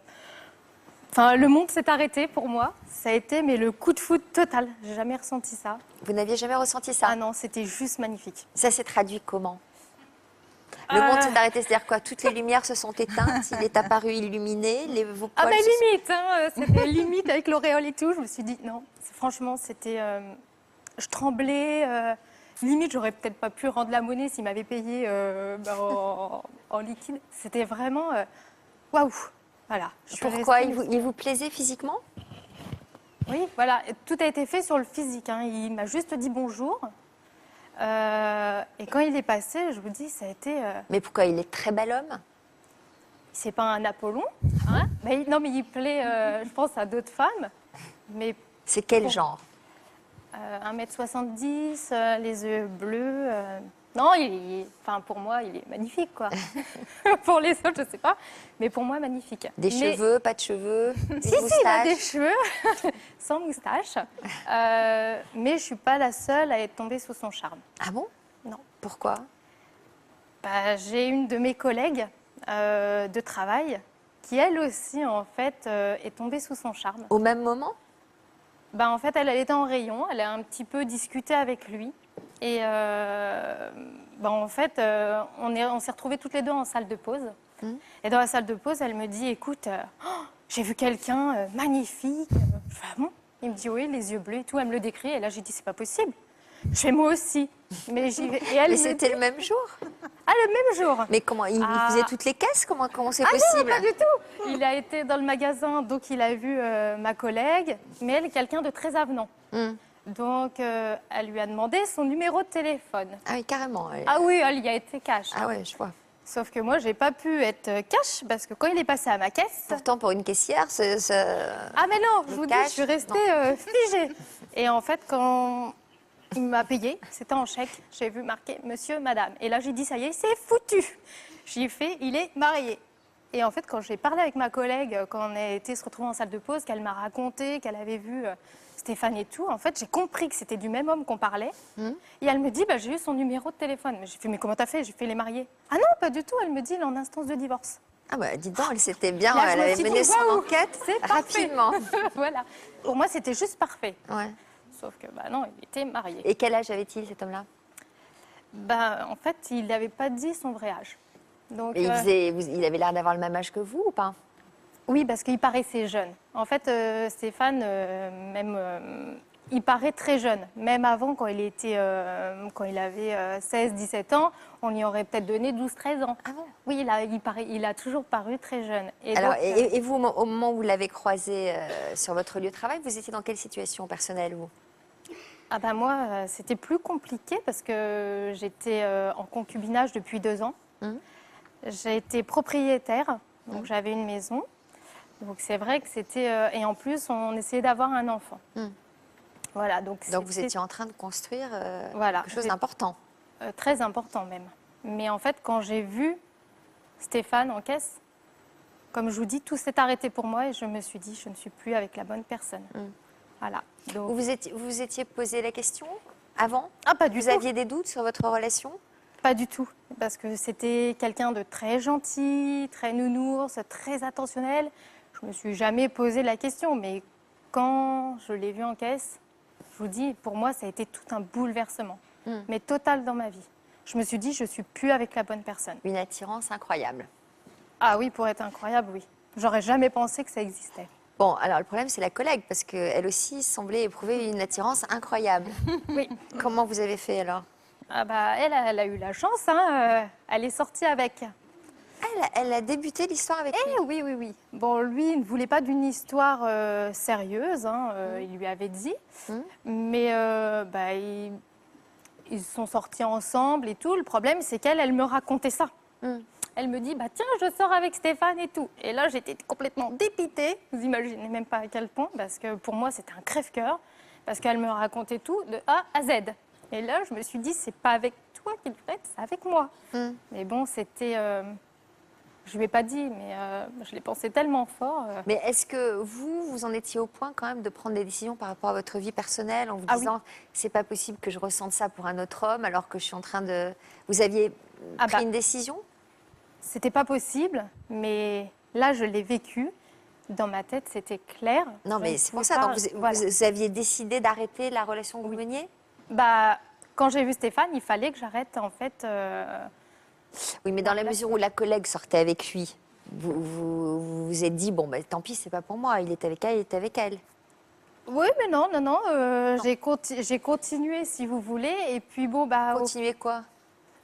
Speaker 4: Enfin, le monde s'est arrêté pour moi. Ça a été mais le coup de foudre total. J'ai jamais ressenti ça.
Speaker 6: Vous n'aviez jamais ressenti ça?
Speaker 4: Ah non, c'était juste magnifique.
Speaker 6: Ça s'est traduit comment? Le monde s'est arrêté, c'est-à-dire quoi? Toutes les lumières se sont éteintes, il est apparu illuminé, vos poils
Speaker 4: Ah mais
Speaker 6: se sont-
Speaker 4: limite, hein, c'était limite avec l'auréole et tout. Je me suis dit non, franchement, c'était... je tremblais. Limite, j'aurais peut-être pas pu rendre la monnaie s'il m'avait payé en liquide. C'était vraiment... Waouh. Voilà. Je suis
Speaker 6: Pourquoi?
Speaker 4: restée-
Speaker 6: Il vous plaisait physiquement?
Speaker 4: Oui, voilà. Et tout a été fait sur le physique. Hein. Il m'a juste dit bonjour. Et quand il est passé, je vous dis, ça a été...
Speaker 6: Mais pourquoi? Il est très bel homme?
Speaker 4: C'est pas un Apollon. Hein. Non, mais il plaît, je pense, à d'autres femmes. Mais
Speaker 6: C'est quel
Speaker 4: Bon.
Speaker 6: genre?
Speaker 4: 1m70, les yeux bleus. Non, enfin, pour moi, il est magnifique, quoi. Pour les autres, je sais pas. Mais pour moi, magnifique.
Speaker 6: Des
Speaker 4: Mais-
Speaker 6: cheveux, pas de cheveux, une
Speaker 4: Si, il a des
Speaker 6: moustache?
Speaker 4: cheveux, sans moustache. Mais je suis pas la seule à être tombée sous son charme.
Speaker 6: Ah bon?
Speaker 4: Non.
Speaker 6: Pourquoi?
Speaker 4: Bah, j'ai une de mes collègues de travail qui, elle aussi, en fait, est tombée sous son charme.
Speaker 6: Au même moment?
Speaker 4: Bah, en fait, elle était en rayon, elle a un petit peu discuté avec lui. Et bah, en fait, on s'est retrouvés toutes les deux en salle de pause. Et dans la salle de pause, elle me dit, écoute, j'ai vu quelqu'un magnifique. Je fais, ah bon? Il me dit, oui, les yeux bleus et tout. Elle me le décrit. Et là, j'ai dit, c'est pas possible. Je fais, moi aussi. Mais j'y vais. Et elle
Speaker 6: Mais
Speaker 4: me
Speaker 6: c'était
Speaker 4: dit,
Speaker 6: le même jour?
Speaker 4: ah, le même jour.
Speaker 6: Mais comment? Il
Speaker 4: Ah.
Speaker 6: faisait toutes les caisses? Comment c'est
Speaker 4: Ah
Speaker 6: possible?
Speaker 4: non, pas du tout. Il a été dans le magasin, donc il a vu ma collègue, mais elle est quelqu'un de très avenant. Donc, elle lui a demandé son numéro de téléphone.
Speaker 6: Ah oui, carrément.
Speaker 4: Ah oui, elle y a été cash.
Speaker 6: Ah ouais, je vois.
Speaker 4: Sauf que moi, j'ai pas pu être cash parce que quand il est passé à ma caisse...
Speaker 6: Pourtant, pour une caissière,
Speaker 4: Ah mais non, je
Speaker 6: Le
Speaker 4: vous dis,
Speaker 6: cash,
Speaker 4: je suis restée figée. Et en fait, quand il m'a payé, c'était en chèque, j'ai vu marqué « Monsieur, Madame ». Et là, j'ai dit « Ça y est, c'est foutu ». J'ai fait « Il est marié ». Et en fait, quand j'ai parlé avec ma collègue, quand on a été se retrouver en salle de pause, qu'elle m'a raconté qu'elle avait vu Stéphane et tout, en fait, j'ai compris que c'était du même homme qu'on parlait. Et elle me dit bah, « J'ai eu son numéro de téléphone ». Mais j'ai fait « Mais comment t'as fait ?» J'ai fait « Il est marié ». Ah non, pas du tout. Elle me dit « Il est en instance de divorce ».
Speaker 6: Ah bah, dis donc, elle s'était bien,
Speaker 4: Là, je
Speaker 6: elle
Speaker 4: me
Speaker 6: avait
Speaker 4: suis
Speaker 6: mené
Speaker 4: dit,
Speaker 6: son
Speaker 4: waouh,
Speaker 6: enquête
Speaker 4: c'est parfait.
Speaker 6: rapidement.
Speaker 4: Voilà. Pour moi, c'était juste parfait.
Speaker 6: Ouais.
Speaker 4: Sauf que, bah non, il était marié.
Speaker 6: Et quel âge avait-il, cet homme-là?
Speaker 4: Bah, en fait, il n'avait pas dit son vrai âge. Donc,
Speaker 6: Et il avait l'air d'avoir le même âge que vous ou pas?
Speaker 4: oui, parce qu'il paraissait jeune. En fait, Stéphane, il paraît très jeune. Même avant, quand il avait 16-17 ans, on lui aurait peut-être donné 12-13 ans.
Speaker 6: Ah bon?
Speaker 4: Oui, il a toujours paru très jeune. Et
Speaker 6: Alors,
Speaker 4: donc,
Speaker 6: et vous, au moment où vous l'avez croisé sur votre lieu de travail, vous étiez dans quelle situation personnelle, vous?
Speaker 4: ah bah moi, c'était plus compliqué parce que j'étais en concubinage depuis 2 ans. J'ai été propriétaire, donc j'avais une maison. Donc c'est vrai que c'était... et en plus, on essayait d'avoir un enfant. Voilà,
Speaker 6: Donc vous
Speaker 4: c'était,
Speaker 6: étiez en train de construire
Speaker 4: voilà,
Speaker 6: quelque chose d'important.
Speaker 4: très important même. Mais en fait, quand j'ai vu Stéphane en caisse, comme je vous dis, tout s'est arrêté pour moi et je me suis dit, je ne suis plus avec la bonne personne. Voilà. Donc...
Speaker 6: Vous vous étiez posé la question avant?
Speaker 4: Ah, pas du
Speaker 6: Vous
Speaker 4: tout.
Speaker 6: aviez des doutes sur votre relation?
Speaker 4: Pas du tout, parce que c'était quelqu'un de très gentil, très nounours, très attentionnel. Je me suis jamais posé la question, mais quand je l'ai vu en caisse, je vous dis, pour moi, ça a été tout un bouleversement, mais total dans ma vie. Je me suis dit, je suis plus avec la bonne personne.
Speaker 6: Une attirance incroyable.
Speaker 4: Ah oui, pour être incroyable, oui. J'aurais jamais pensé que ça existait.
Speaker 6: Bon, alors le problème, c'est la collègue, parce qu'elle aussi semblait éprouver une attirance incroyable.
Speaker 4: Oui.
Speaker 6: Comment vous avez fait alors?
Speaker 4: Ah bah, elle a eu la chance, hein, elle est sortie avec.
Speaker 6: Elle a débuté l'histoire avec lui?
Speaker 4: Oui, oui, oui. Bon, lui, il ne voulait pas d'une histoire sérieuse, hein, il lui avait dit. Mais bah, ils sont sortis ensemble et tout. Le problème, c'est elle me racontait ça. Elle me dit, bah tiens, je sors avec Stéphane et tout. Et là, j'étais complètement dépitée. Vous imaginez même pas à quel point, parce que pour moi, c'était un crève-cœur, parce qu'elle me racontait tout de A à Z. Et là, je me suis dit, c'est pas avec toi qu'il devrait être, c'est avec moi. Mais bon, c'était... je lui ai pas dit, mais je l'ai pensé tellement fort.
Speaker 6: Mais est-ce que vous en étiez au point quand même de prendre des décisions par rapport à votre vie personnelle en vous disant, c'est pas possible que je ressente ça pour un autre homme alors que je suis en train de... Vous aviez pris une décision?
Speaker 4: C'était pas possible, mais là, je l'ai vécu. Dans ma tête, c'était clair.
Speaker 6: Non, mais c'est pour ça. Donc vous aviez décidé d'arrêter la relation que vous meniez?
Speaker 4: Bah, quand j'ai vu Stéphane, il fallait que j'arrête, en fait.
Speaker 6: Oui, mais dans la mesure où la collègue sortait avec lui, vous vous êtes dit, bon, bah, tant pis, c'est pas pour moi. Il est avec elle, il est avec elle.
Speaker 4: Oui, mais non. J'ai continué, si vous voulez. Et puis, bon, bah.
Speaker 6: Continuer quoi?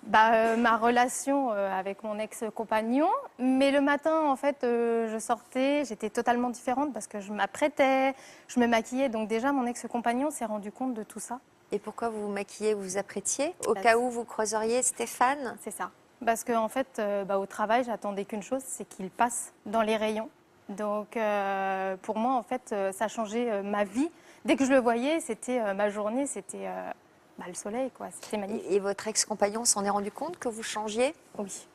Speaker 4: Ma relation avec mon ex-compagnon. Mais le matin, en fait, je sortais, j'étais totalement différente parce que je m'apprêtais, je me maquillais. Donc déjà, mon ex-compagnon s'est rendu compte de tout ça.
Speaker 6: Et pourquoi vous vous maquillez, vous vous apprêtiez? Au cas où vous croiseriez Stéphane?
Speaker 4: C'est ça. Parce qu'en fait, au travail, j'attendais qu'une chose, c'est qu'il passe dans les rayons. Donc pour moi, en fait, ça a changé ma vie. Dès que je le voyais, c'était ma journée, c'était... le soleil, quoi. C'était magnifique.
Speaker 6: Et votre ex-compagnon s'en est rendu compte que vous changiez?
Speaker 4: Oui.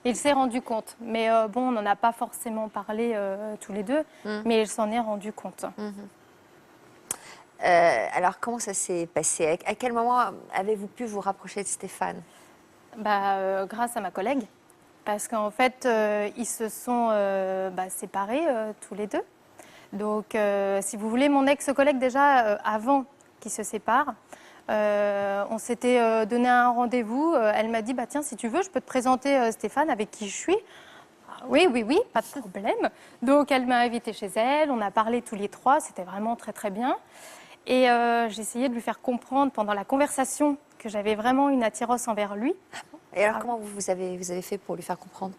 Speaker 4: Il s'est rendu compte. Mais bon, on n'en a pas forcément parlé tous les deux, mais il s'en est rendu compte.
Speaker 6: Alors, comment ça s'est passé? À quel moment avez-vous pu vous rapprocher de Stéphane?
Speaker 4: Grâce à ma collègue. Parce qu'en fait, ils se sont séparés tous les deux. Donc, si vous voulez, mon ex-collègue, déjà, avant qu'ils se séparent, on s'était donné un rendez-vous. Elle m'a dit, tiens, si tu veux, je peux te présenter Stéphane avec qui je suis. Ah, oui, pas de problème. Donc, elle m'a invitée chez elle. On a parlé tous les trois. C'était vraiment très, très bien. Et j'ai essayé de lui faire comprendre pendant la conversation que j'avais vraiment une attirance envers lui.
Speaker 6: Et alors, comment vous avez fait pour lui faire comprendre?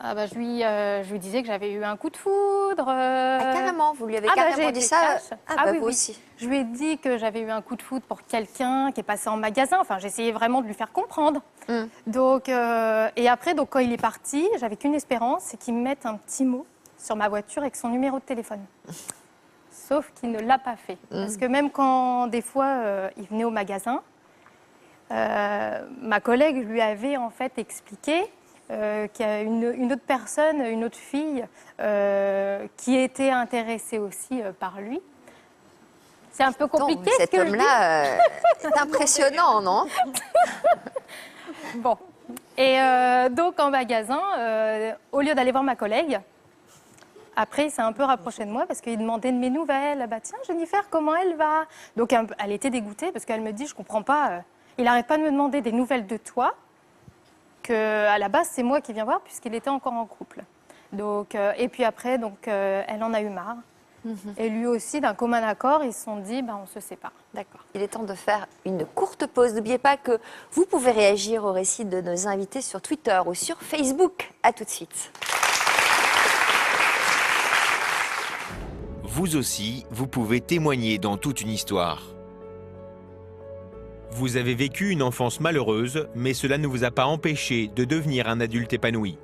Speaker 4: Je lui disais que j'avais eu un coup de foudre.
Speaker 6: Carrément, vous lui avez carrément dit ça?
Speaker 4: Oui,
Speaker 6: vous aussi.
Speaker 4: Je lui ai dit que j'avais eu un coup de foudre pour quelqu'un qui est passé en magasin. Enfin, j'essayais vraiment de lui faire comprendre. Donc, et après, quand il est parti, j'avais qu'une espérance, c'est qu'il me mette un petit mot sur ma voiture avec son numéro de téléphone. Sauf qu'il ne l'a pas fait. Parce que même quand, des fois, il venait au magasin, ma collègue lui avait en fait expliqué qu'il y a une autre personne, une autre fille, qui était intéressée aussi par lui. C'est un peu compliqué.
Speaker 6: Donc, cet homme-là est impressionnant, non?
Speaker 4: Bon. Et donc, en magasin, au lieu d'aller voir ma collègue, après, il s'est un peu rapproché de moi parce qu'il demandait de mes nouvelles. Tiens, Jennifer, comment elle va? Donc, elle était dégoûtée parce qu'elle me dit, je comprends pas, il n'arrête pas de me demander des nouvelles de toi, qu'à la base, c'est moi qui viens voir puisqu'il était encore en couple. Donc, et puis après, elle en a eu marre. Et lui aussi, d'un commun accord, ils se sont dit, on se sépare.
Speaker 6: D'accord. Il est temps de faire une courte pause. N'oubliez pas que vous pouvez réagir au récit de nos invités sur Twitter ou sur Facebook. À tout de suite.
Speaker 1: Vous aussi, vous pouvez témoigner dans toute une histoire. Vous avez vécu une enfance malheureuse, mais cela ne vous a pas empêché de devenir un adulte épanoui.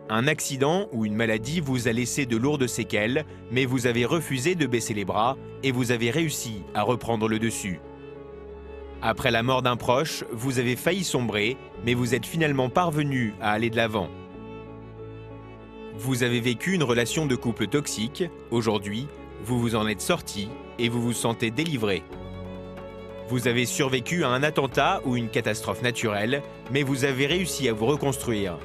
Speaker 1: Un accident ou une maladie vous a laissé de lourdes séquelles, mais vous avez refusé de baisser les bras et vous avez réussi à reprendre le dessus. Après la mort d'un proche, vous avez failli sombrer, mais vous êtes finalement parvenu à aller de l'avant. Vous avez vécu une relation de couple toxique. Aujourd'hui, vous vous en êtes sorti et vous vous sentez délivré. Vous avez survécu à un attentat ou une catastrophe naturelle, mais vous avez réussi à vous reconstruire.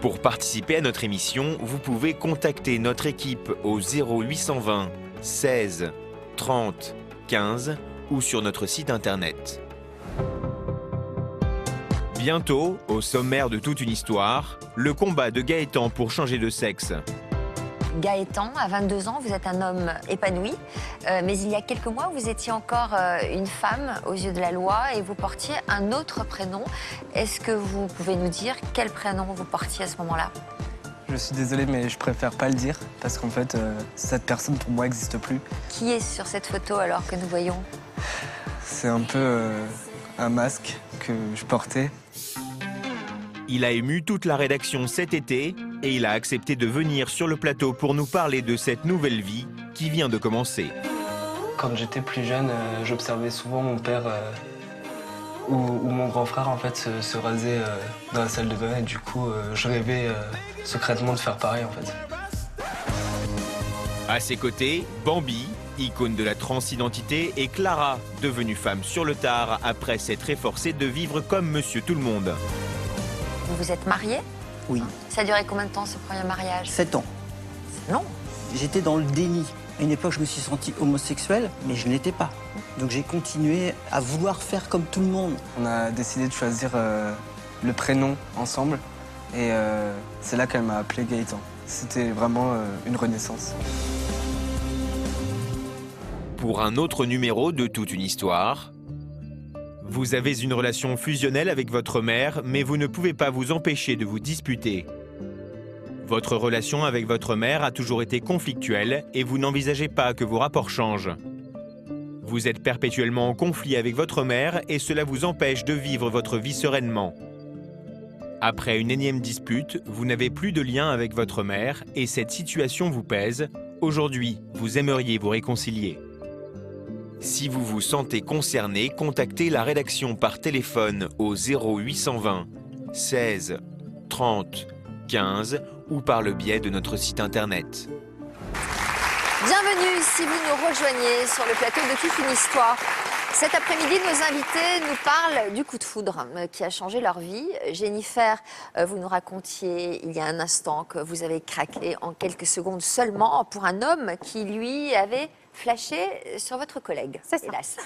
Speaker 1: Pour participer à notre émission, vous pouvez contacter notre équipe au 0820 16 30 15 ou sur notre site internet. Bientôt, au sommaire de toute une histoire, le combat de Gaëtan pour changer de sexe.
Speaker 6: Gaëtan, à 22 ans, vous êtes un homme épanoui, mais il y a quelques mois, vous étiez encore une femme aux yeux de la loi et vous portiez un autre prénom. Est-ce que vous pouvez nous dire quel prénom vous portiez à ce moment-là?
Speaker 9: Je suis désolé, mais je préfère pas le dire, parce qu'en fait, cette personne pour moi n'existe plus.
Speaker 6: Qui est sur cette photo alors que nous voyons?
Speaker 9: C'est un peu un masque que je portais.
Speaker 1: Il a ému toute la rédaction cet été et il a accepté de venir sur le plateau pour nous parler de cette nouvelle vie qui vient de commencer.
Speaker 9: Quand j'étais plus jeune, j'observais souvent mon père ou mon grand frère en fait se raser dans la salle de bain et du coup je rêvais secrètement de faire pareil en fait.
Speaker 1: À ses côtés, Bambi, icône de la transidentité, et Clara, devenue femme sur le tard après s'être efforcée de vivre comme Monsieur Tout-le-Monde.
Speaker 6: Vous vous êtes marié?
Speaker 10: Oui,
Speaker 6: Ça a duré combien de temps ce premier mariage?
Speaker 10: 7 ans.
Speaker 6: Non.
Speaker 10: J'étais dans le déni. À une époque, je me suis senti homosexuel, mais je ne l'étais pas. Donc j'ai continué à vouloir faire comme tout le monde.
Speaker 9: On a décidé de choisir le prénom ensemble et c'est là qu'elle m'a appelé Gaëtan. C'était vraiment une renaissance.
Speaker 1: Pour un autre numéro de toute une histoire, vous avez une relation fusionnelle avec votre mère, mais vous ne pouvez pas vous empêcher de vous disputer. Votre relation avec votre mère a toujours été conflictuelle et vous n'envisagez pas que vos rapports changent. Vous êtes perpétuellement en conflit avec votre mère et cela vous empêche de vivre votre vie sereinement. Après une énième dispute, vous n'avez plus de lien avec votre mère et cette situation vous pèse. Aujourd'hui, vous aimeriez vous réconcilier. Si vous vous sentez concerné, contactez la rédaction par téléphone au 0820 16 30 15 ou par le biais de notre site internet.
Speaker 6: Bienvenue si vous nous rejoignez sur le plateau de Toute une histoire. Cet après-midi, nos invités nous parlent du coup de foudre qui a changé leur vie. Jennifer, vous nous racontiez il y a un instant que vous avez craqué en quelques secondes seulement pour un homme qui, lui, avait flashé sur votre collègue, hélas.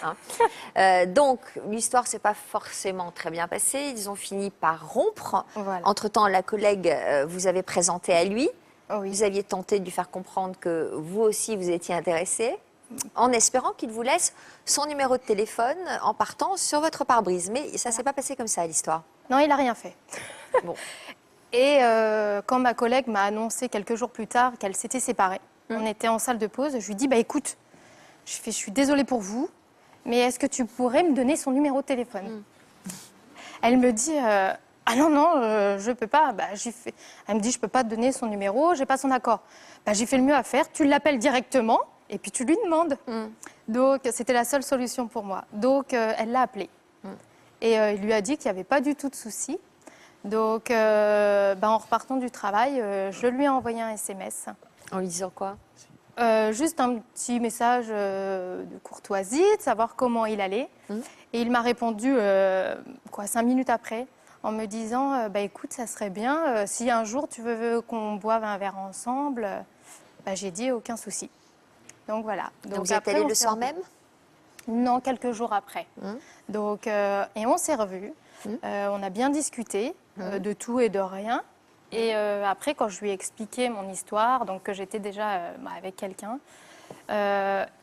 Speaker 6: Donc, l'histoire ne s'est pas forcément très bien passée. Ils ont fini par rompre.
Speaker 4: Voilà.
Speaker 6: Entre-temps, la collègue vous avez présenté à lui.
Speaker 4: Oh oui.
Speaker 6: Vous aviez tenté de lui faire comprendre que vous aussi, vous étiez intéressé, en espérant qu'il vous laisse son numéro de téléphone en partant sur votre pare-brise. Mais ça ne s'est pas passé comme ça, l'histoire.
Speaker 4: Non, il n'a rien fait.
Speaker 6: Bon.
Speaker 4: Et quand ma collègue m'a annoncé quelques jours plus tard qu'elle s'était séparée, on était en salle de pause, je lui dis, bah écoute, je suis désolée pour vous, mais est-ce que tu pourrais me donner son numéro de téléphone? Elle me dit, ah non, je peux pas. Bah, elle me dit, je peux pas te donner son numéro, j'ai pas son accord. Bah, j'ai fait le mieux à faire, tu l'appelles directement et puis tu lui demandes. Donc, c'était la seule solution pour moi. Donc, elle l'a appelé. Et il lui a dit qu'il n'y avait pas du tout de souci. Donc, en repartant du travail, je lui ai envoyé un SMS.
Speaker 6: En lui disant quoi?
Speaker 4: Juste un petit message de courtoisie, de savoir comment il allait. Et il m'a répondu 5 minutes après, en me disant écoute, ça serait bien, si un jour tu veux qu'on boive un verre ensemble, j'ai dit aucun souci. Donc voilà.
Speaker 6: Donc vous êtes allés le soir même?
Speaker 4: Non, quelques jours après. Donc, et on s'est revus, on a bien discuté de tout et de rien. Et après, quand je lui ai expliqué mon histoire, donc que j'étais déjà avec quelqu'un,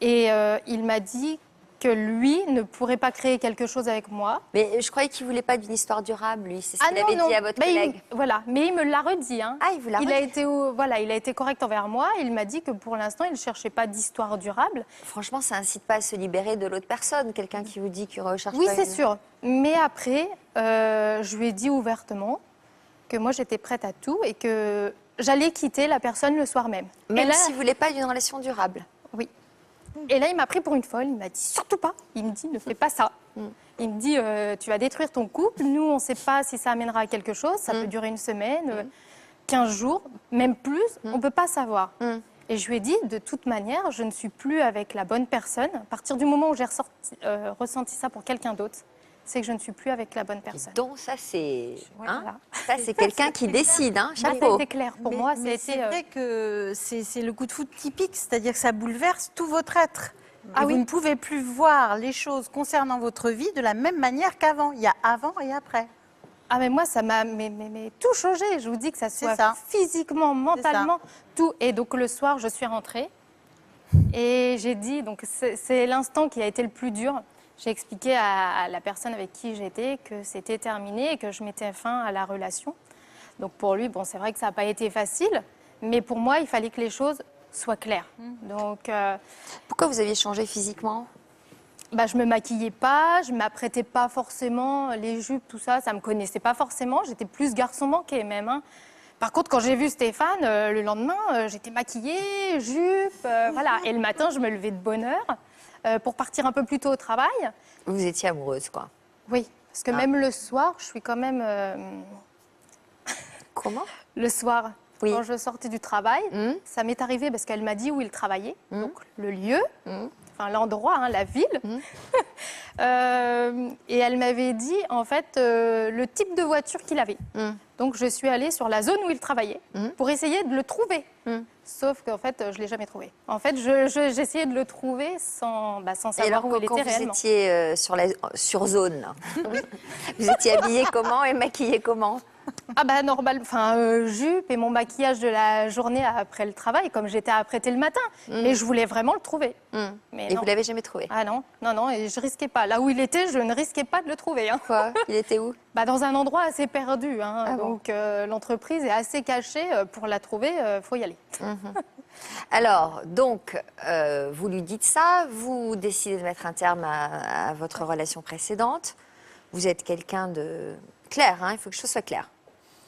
Speaker 4: il m'a dit que lui ne pourrait pas créer quelque chose avec moi.
Speaker 6: Mais je croyais qu'il ne voulait pas d'une histoire durable, lui. C'est ce qu'il avait dit à votre collègue.
Speaker 4: Voilà, mais il me l'a redit. Hein.
Speaker 6: Ah, il vous l'a redit.
Speaker 4: Il a été correct envers moi. Il m'a dit que pour l'instant, il ne cherchait pas d'histoire durable.
Speaker 6: Franchement, ça n'incite pas à se libérer de l'autre personne, quelqu'un qui vous dit qu'il recherche
Speaker 4: Oui,
Speaker 6: pas
Speaker 4: c'est sûr. Mais après, je lui ai dit ouvertement que moi j'étais prête à tout et que j'allais quitter la personne le soir même.
Speaker 6: Même
Speaker 4: et là,
Speaker 6: si vous voulez pas d'une relation durable.
Speaker 4: Oui. Et là, il m'a pris pour une folle. Il m'a dit surtout pas. Il me dit ne fais pas ça. Il me dit tu vas détruire ton couple. Nous, on ne sait pas si ça amènera à quelque chose. Ça peut durer une semaine, 15 jours, même plus. On ne peut pas savoir. Et je lui ai dit de toute manière, je ne suis plus avec la bonne personne. À partir du moment où j'ai ressenti ça pour quelqu'un d'autre, c'est que je ne suis plus avec la bonne personne.
Speaker 6: Donc ça, c'est
Speaker 4: Voilà.
Speaker 6: ça, c'est quelqu'un qui décide. Hein,
Speaker 4: Ça,
Speaker 6: chapeau.
Speaker 4: c'était clair pour moi.
Speaker 3: Mais c'est vrai que c'est le coup de foudre typique, c'est-à-dire que ça bouleverse tout votre être.
Speaker 4: Ah
Speaker 3: Et
Speaker 4: oui.
Speaker 3: Vous ne pouvez plus voir les choses concernant votre vie de la même manière qu'avant. Il y a avant et après.
Speaker 4: Ah mais moi ça m'a mais tout changé. Je vous dis que ça soit
Speaker 3: ça.
Speaker 4: physiquement, mentalement, tout. Et donc le soir je suis rentrée et j'ai dit donc c'est l'instant qui a été le plus dur. J'ai expliqué à la personne avec qui j'étais que c'était terminé et que je mettais fin à la relation. Donc pour lui bon c'est vrai que ça n'a pas été facile, mais pour moi il fallait que les choses soient claires. Donc
Speaker 6: Pourquoi vous aviez changé physiquement?
Speaker 4: bah, je me maquillais pas, je m'apprêtais pas forcément, les jupes, tout ça, ça me connaissait pas forcément. J'étais plus garçon manqué même. Hein. Par contre, quand j'ai vu Stéphane, le lendemain, j'étais maquillée, jupe, voilà. Et le matin, je me levais de bonne heure pour partir un peu plus tôt au travail.
Speaker 6: Vous étiez amoureuse, quoi.
Speaker 4: Oui, parce que même le soir, je suis quand même...
Speaker 6: Comment?
Speaker 4: Le soir,
Speaker 6: Oui.
Speaker 4: quand je sortais du travail, ça m'est arrivé parce qu'elle m'a dit où il travaillait, donc le lieu. Enfin, l'endroit, hein, la ville. Et elle m'avait dit, en fait, le type de voiture qu'il avait. Donc, je suis allée sur la zone où il travaillait pour essayer de le trouver. Sauf qu'en fait, je ne l'ai jamais trouvé. En fait, j'essayais de le trouver sans
Speaker 6: Et
Speaker 4: savoir
Speaker 6: alors,
Speaker 4: où il
Speaker 6: quand
Speaker 4: était
Speaker 6: vous
Speaker 4: réellement.
Speaker 6: étiez sur zone, là, vous étiez habillée comment et maquillée comment?
Speaker 4: Ah bah normal, enfin jupe et mon maquillage de la journée après le travail, comme j'étais apprêtée le matin. Mais je voulais vraiment le trouver. Mais
Speaker 6: Et
Speaker 4: non.
Speaker 6: vous l'avez jamais trouvé?
Speaker 4: Ah non, non, et je risquais pas. Là où il était, je ne risquais pas de le trouver. Hein.
Speaker 6: Quoi? Il était où?
Speaker 4: Bah, dans un endroit assez perdu. Hein.
Speaker 6: Ah bon.
Speaker 4: Donc l'entreprise est assez cachée. Pour la trouver, faut y aller.
Speaker 6: Alors, donc, vous lui dites ça, vous décidez de mettre un terme à votre relation précédente. Vous êtes quelqu'un de clair, hein, il faut que les choses soient claires.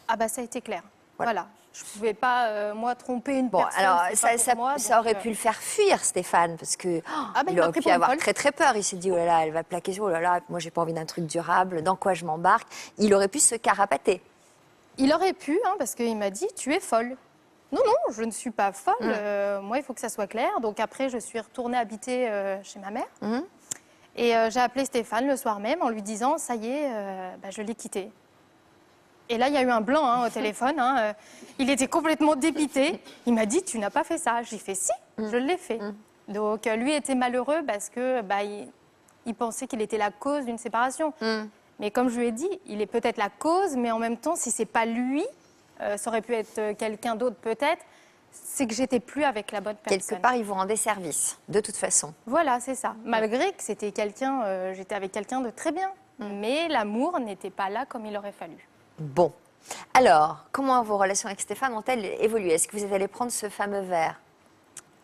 Speaker 4: Ah bah ça a été clair. Voilà. Je ne pouvais pas, moi, tromper une
Speaker 6: Bon,
Speaker 4: personne.
Speaker 6: alors,
Speaker 4: c'est pas pour moi,
Speaker 6: ça
Speaker 4: donc,
Speaker 6: aurait pu le faire fuir, Stéphane, parce que
Speaker 4: bah,
Speaker 6: il
Speaker 4: il m'a
Speaker 6: aurait
Speaker 4: pris
Speaker 6: pu
Speaker 4: pour une
Speaker 6: avoir
Speaker 4: folle.
Speaker 6: très très peur. Il s'est dit, oh là là, elle va plaquer sur, oh là là, moi j'ai pas envie d'un truc durable, dans quoi je m'embarque? Il aurait pu se carapater.
Speaker 4: Il aurait pu, hein, parce qu'il m'a dit, tu es folle. Non, non, je ne suis pas folle. Moi, il faut que ça soit clair. Donc après, je suis retournée habiter chez ma mère. Et j'ai appelé Stéphane le soir même en lui disant, ça y est, bah, je l'ai quitté. Et là, il y a eu un blanc hein, au téléphone. Hein. Il était complètement dépité. Il m'a dit, tu n'as pas fait ça. J'ai fait si, je l'ai fait. Donc lui était malheureux parce que bah, il pensait qu'il était la cause d'une séparation. Mais comme je lui ai dit, il est peut-être la cause, mais en même temps, si c'est pas lui, ça aurait pu être quelqu'un d'autre peut-être, c'est que j'étais plus avec la bonne personne.
Speaker 6: Quelque part, il vous rendait service, de toute façon.
Speaker 4: Voilà, c'est ça. Malgré que c'était quelqu'un, j'étais avec quelqu'un de très bien. Mais l'amour n'était pas là comme il aurait fallu.
Speaker 6: Bon. Alors, comment vos relations avec Stéphane ont-elles évolué? Est-ce que vous êtes allé prendre ce fameux verre?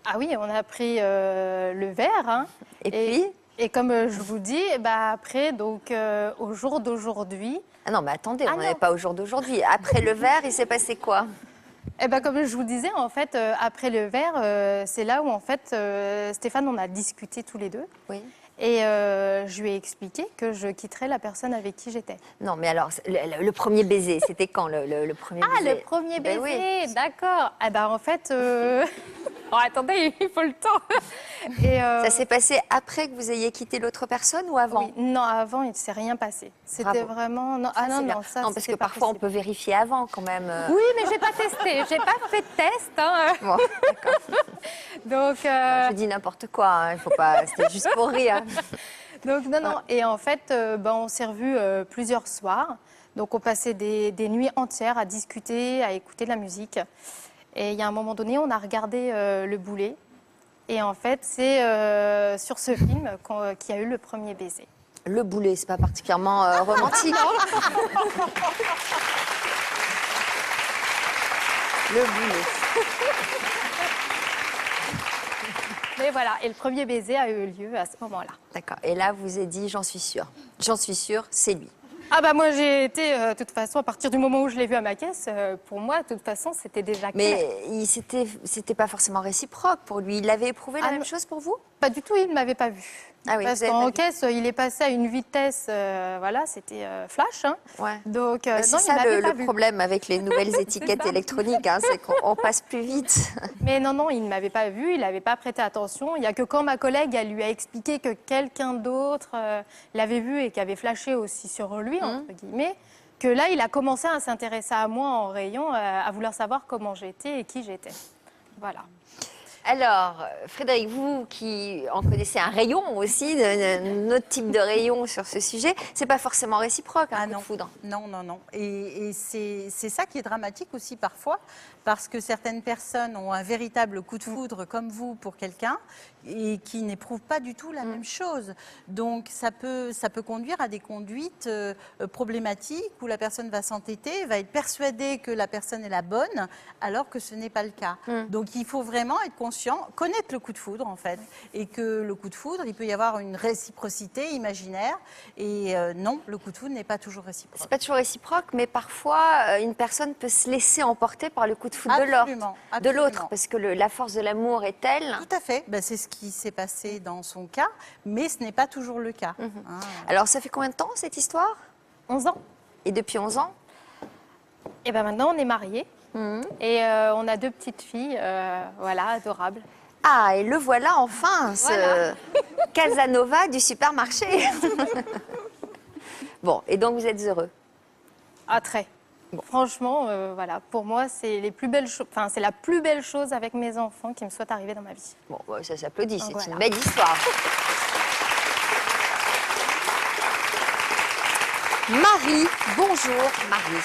Speaker 4: Ah oui, on a pris le verre. Hein,
Speaker 6: Et puis?
Speaker 4: Et comme je vous dis, bah après, donc au jour d'aujourd'hui...
Speaker 6: Ah non, mais attendez,
Speaker 4: Ah
Speaker 6: on
Speaker 4: non.
Speaker 6: n'avait pas au jour d'aujourd'hui. Après le verre, il s'est passé quoi?
Speaker 4: Eh ben, comme je vous disais, en fait, après le verre, c'est là où, en fait, Stéphane, on a discuté tous les deux.
Speaker 6: Oui.
Speaker 4: Et je lui ai expliqué que je quitterais la personne avec qui j'étais.
Speaker 6: Non, mais alors, le premier baiser, c'était quand le premier baiser?
Speaker 4: Ah, le premier baiser,
Speaker 6: Ben oui.
Speaker 4: d'accord. Eh ben, en fait... Oh, attendez, il faut le temps. Et,
Speaker 6: Ça s'est passé après que vous ayez quitté l'autre personne ou avant?
Speaker 4: oui, non, avant, il ne s'est rien passé. C'était
Speaker 6: Bravo.
Speaker 4: vraiment... Non,
Speaker 6: Ça,
Speaker 4: ah non,
Speaker 6: c'est bien.
Speaker 4: non, ça,
Speaker 6: Non, parce
Speaker 4: c'était
Speaker 6: que
Speaker 4: pas
Speaker 6: parfois, on
Speaker 4: possible.
Speaker 6: peut vérifier avant quand même.
Speaker 4: Oui, mais j'ai pas testé, j'ai pas fait de test. Hein.
Speaker 6: Bon, d'accord.
Speaker 4: Donc,
Speaker 6: Je dis n'importe quoi, hein, il faut pas... C'était juste pour rire.
Speaker 4: donc, non, non. Et en fait, ben, on s'est revus plusieurs soirs. Donc, on passait des nuits entières à discuter, à écouter de la musique. Et il y a un moment donné, on a regardé Le Boulet. Et en fait, c'est sur ce film qu'il y a eu le premier baiser.
Speaker 6: Le boulet, c'est pas particulièrement romantique. Le boulet.
Speaker 4: Mais voilà, et le premier baiser a eu lieu à ce moment-là.
Speaker 6: D'accord. Et là, vous avez dit, j'en suis sûre. J'en suis sûre, c'est lui.
Speaker 4: Ah bah moi j'ai été, de toute façon, à partir du moment où je l'ai vu à ma caisse, pour moi, de toute façon, c'était déjà clair.
Speaker 6: Mais c'était pas forcément réciproque pour lui. Il avait éprouvé la même chose pour vous?
Speaker 4: Pas du tout, il ne m'avait pas vu.
Speaker 6: Ah oui,
Speaker 4: Parce
Speaker 6: vous avez
Speaker 4: qu'en
Speaker 6: pas vu.
Speaker 4: caisse, il est passé à une vitesse, voilà, c'était flash. Hein.
Speaker 6: Ouais.
Speaker 4: Donc,
Speaker 6: Bah,
Speaker 4: non,
Speaker 6: c'est
Speaker 4: il
Speaker 6: ça
Speaker 4: m'avait pas
Speaker 6: le
Speaker 4: vu.
Speaker 6: problème avec les nouvelles étiquettes
Speaker 4: ça.
Speaker 6: électroniques, hein, c'est qu'on passe plus vite.
Speaker 4: Mais non, il ne m'avait pas vu, il n'avait pas prêté attention. Il n'y a que quand ma collègue, elle lui a expliqué que quelqu'un d'autre l'avait vu et qui avait flashé aussi sur lui, entre guillemets, que là, il a commencé à s'intéresser à moi en rayon, à vouloir savoir comment j'étais et qui j'étais. Voilà.
Speaker 6: Alors, Frédéric, vous qui en connaissez un rayon aussi, un autre type de rayon sur ce sujet, c'est pas forcément réciproque, un coup de foudre.
Speaker 3: Non. Et c'est ça qui est dramatique aussi parfois, parce que certaines personnes ont un véritable coup de foudre comme vous pour quelqu'un et qui n'éprouvent pas du tout la même chose. Donc ça peut conduire à des conduites problématiques où la personne va s'entêter, va être persuadée que la personne est la bonne, alors que ce n'est pas le cas. Donc il faut vraiment être conscient, connaître le coup de foudre en fait, et que le coup de foudre, il peut y avoir une réciprocité imaginaire, et non, le coup de foudre n'est pas toujours réciproque.
Speaker 6: C'est pas toujours réciproque, mais parfois une personne peut se laisser emporter par le coup de foudre de l'autre, parce que la force de l'amour est telle.
Speaker 3: Tout à fait, c'est ce qui s'est passé dans son cas, mais ce n'est pas toujours le cas.
Speaker 6: Alors ça fait combien de temps cette histoire?
Speaker 4: 11 ans.
Speaker 6: Et depuis 11 ans?
Speaker 4: Et bien maintenant, on est mariés et on a 2 petites filles, voilà, adorables.
Speaker 6: Ah, et le voilà enfin, ce Casanova du supermarché. Bon, et donc vous êtes heureux?
Speaker 4: Ah, très. Bon. Franchement, voilà, pour moi, c'est les plus belles choses. Enfin, c'est la plus belle chose avec mes enfants qui me soit arrivée dans ma vie.
Speaker 6: Bon, ça s'applaudit, c'est
Speaker 4: voilà.
Speaker 6: une belle histoire. Marie, bonjour Marie.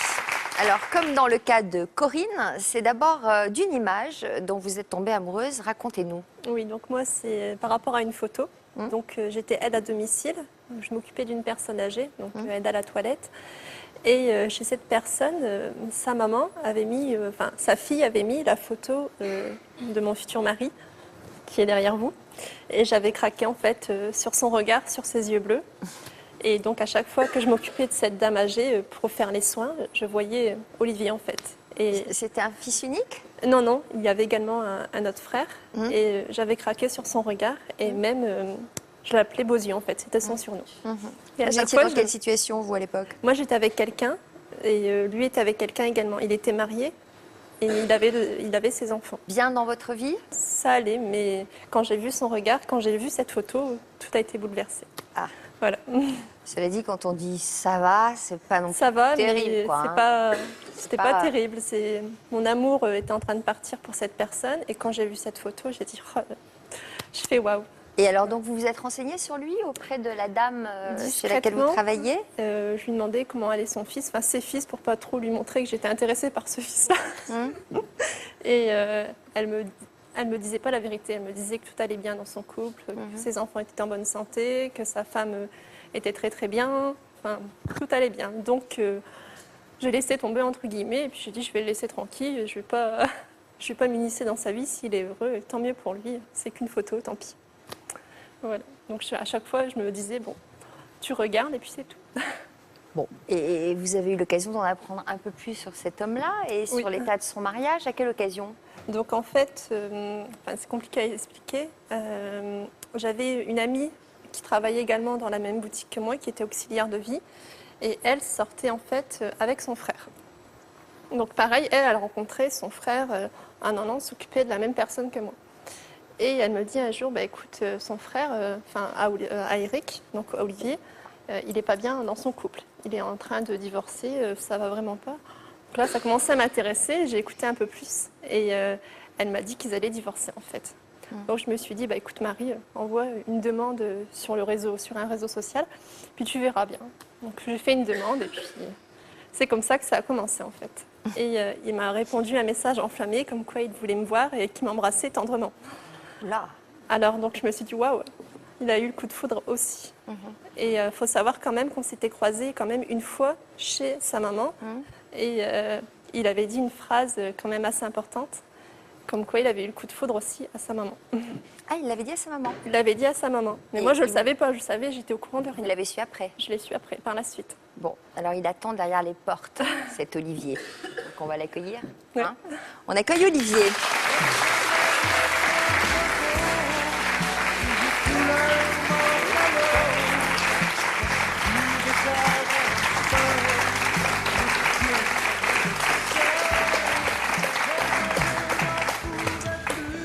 Speaker 6: Alors, comme dans le cas de Corinne, c'est d'abord d'une image dont vous êtes tombée amoureuse. Racontez-nous.
Speaker 11: Oui, donc moi, c'est par rapport à une photo. Donc, j'étais aide à domicile. Je m'occupais d'une personne âgée, donc aide à la toilette. Et chez cette personne, sa maman avait mis, sa fille avait mis la photo de mon futur mari, qui est derrière vous. Et j'avais craqué en fait sur son regard, sur ses yeux bleus. Et donc à chaque fois que je m'occupais de cette dame âgée pour faire les soins, je voyais Olivier en fait.
Speaker 6: Et c'était un fils unique?
Speaker 11: Non, il y avait également un autre frère. Et j'avais craqué sur son regard et même je l'appelais Bosio en fait, c'était son surnom.
Speaker 6: Et à chaque fois, dans quelle situation vous à l'époque?
Speaker 11: Moi j'étais avec quelqu'un et lui était avec quelqu'un également. Il était marié et il avait ses enfants.
Speaker 6: Bien dans votre vie?
Speaker 11: Ça allait, mais quand j'ai vu son regard, quand j'ai vu cette photo, tout a été bouleversé.
Speaker 6: Ah.
Speaker 11: Voilà.
Speaker 6: Cela dit, quand on dit ça va, c'est pas non plus
Speaker 11: terrible.
Speaker 6: Mais
Speaker 11: quoi, c'était pas terrible. Mon amour était en train de partir pour cette personne et quand j'ai vu cette photo, j'ai dit, je fais waouh.
Speaker 6: Et alors, donc, vous vous êtes renseignée sur lui auprès de la dame chez laquelle vous travaillez?
Speaker 11: Je lui demandais comment allait son fils, enfin ses fils, pour pas trop lui montrer que j'étais intéressée par ce fils-là. Et elle me disait pas la vérité. Elle me disait que tout allait bien dans son couple, que ses enfants étaient en bonne santé, que sa femme était très très bien. Enfin, tout allait bien. Donc, j'ai laissé tomber entre guillemets et puis j'ai dit je vais le laisser tranquille. Je vais pas m'initier dans sa vie. S'il est heureux, et tant mieux pour lui. C'est qu'une photo, tant pis. Voilà. Donc à chaque fois, je me disais, bon, tu regardes et puis c'est tout.
Speaker 6: Bon, et vous avez eu l'occasion d'en apprendre un peu plus sur cet homme-là et sur l'état de son mariage. À quelle occasion?
Speaker 11: Donc en fait, c'est compliqué à expliquer. J'avais une amie qui travaillait également dans la même boutique que moi, qui était auxiliaire de vie. Et elle sortait en fait avec son frère. Donc pareil, elle rencontrait son frère, un an, s'occupait de la même personne que moi. Et elle me dit un jour, écoute, son frère, à Eric, donc à Olivier, il n'est pas bien dans son couple. Il est en train de divorcer, ça va vraiment pas. Donc là, ça commençait à m'intéresser, j'ai écouté un peu plus. Et elle m'a dit qu'ils allaient divorcer, en fait. Donc je me suis dit, écoute Marie, envoie une demande sur un réseau social, puis tu verras bien. Donc j'ai fait une demande et puis c'est comme ça que ça a commencé, en fait. Et il m'a répondu un message enflammé, comme quoi il voulait me voir et qu'il m'embrassait tendrement.
Speaker 6: Là.
Speaker 11: Alors, donc, je me suis dit, waouh, il a eu le coup de foudre aussi. Et il faut savoir quand même qu'on s'était croisés quand même une fois chez sa maman. Et il avait dit une phrase quand même assez importante, comme quoi il avait eu le coup de foudre aussi à sa maman.
Speaker 6: Ah, il l'avait dit à sa maman?
Speaker 11: Il l'avait dit à sa maman. Mais moi, je ne le savais pas, j'étais au courant de rien.
Speaker 6: Vous l'avez su après?
Speaker 11: Je l'ai su après, par la suite.
Speaker 6: Bon, alors il attend derrière les portes, cet Olivier. Donc on va l'accueillir.
Speaker 11: Oui.
Speaker 6: Hein. On accueille Olivier.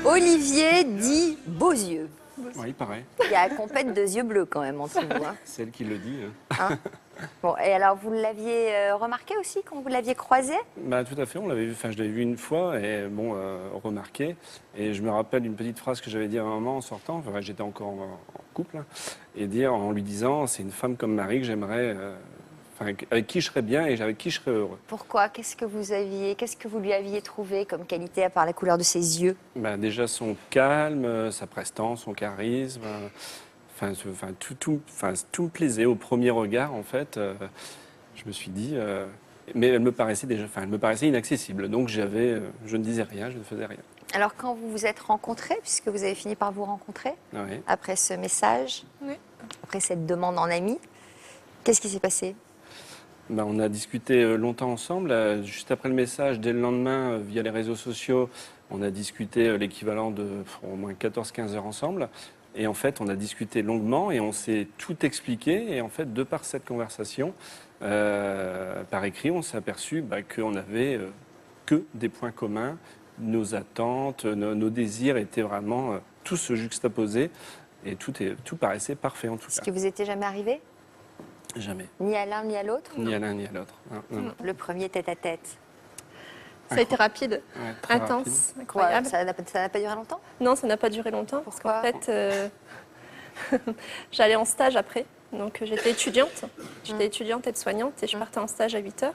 Speaker 6: Olivier dit beaux yeux.
Speaker 12: Oui, pareil.
Speaker 6: Il y a compète de yeux bleus quand même en dessous. Hein.
Speaker 12: C'est elle qui le dit.
Speaker 6: Hein. Bon, et alors vous l'aviez remarqué aussi quand vous l'aviez croisé?
Speaker 12: Bah, tout à fait, on l'avait vu, enfin je l'avais vu une fois et bon, remarqué. Et je me rappelle une petite phrase que j'avais dit à ma maman en sortant, enfin, j'étais encore en couple, hein, et dire en lui disant c'est une femme comme Marie que j'aimerais, avec qui je serais bien et avec qui je serais heureux.
Speaker 6: Pourquoi? Qu'est-ce que vous lui aviez trouvé comme qualité à part la couleur de ses yeux?
Speaker 12: Bah, déjà son calme, sa prestance, son charisme. Tout me plaisait au premier regard, en fait. Je me suis dit... mais elle me paraissait inaccessible. Donc je ne disais rien, je ne faisais rien.
Speaker 6: Alors quand vous vous êtes rencontrés, puisque vous avez fini par vous rencontrer,
Speaker 12: Oui.
Speaker 6: après ce message,
Speaker 11: Oui.
Speaker 6: après cette demande en ami, qu'est-ce qui s'est passé?
Speaker 12: Ben, on a discuté longtemps ensemble. Juste après le message, dès le lendemain, via les réseaux sociaux, on a discuté l'équivalent de au moins 14-15 heures ensemble. Et en fait, on a discuté longuement et on s'est tout expliqué. Et en fait, de par cette conversation, par écrit, on s'est aperçu qu'on n'avait que des points communs. Nos attentes, nos désirs étaient vraiment tous se juxtaposer. Et tout paraissait parfait en tout
Speaker 6: Est-ce
Speaker 12: cas.
Speaker 6: que vous étiez jamais arrivé?
Speaker 12: Jamais.
Speaker 6: Ni à l'un ni à l'autre?
Speaker 12: Ni à l'un ni à l'autre. Non.
Speaker 6: Le premier tête-à-tête.
Speaker 11: Ça a été rapide,
Speaker 12: Ouais, très
Speaker 11: intense, incroyable.
Speaker 6: Ça n'a pas duré longtemps?
Speaker 11: Non, ça n'a pas duré longtemps parce qu'en
Speaker 6: Pourquoi?
Speaker 11: fait, j'allais en stage après. Donc j'étais étudiante. J'étais étudiante aide-soignante et je partais en stage à 8h.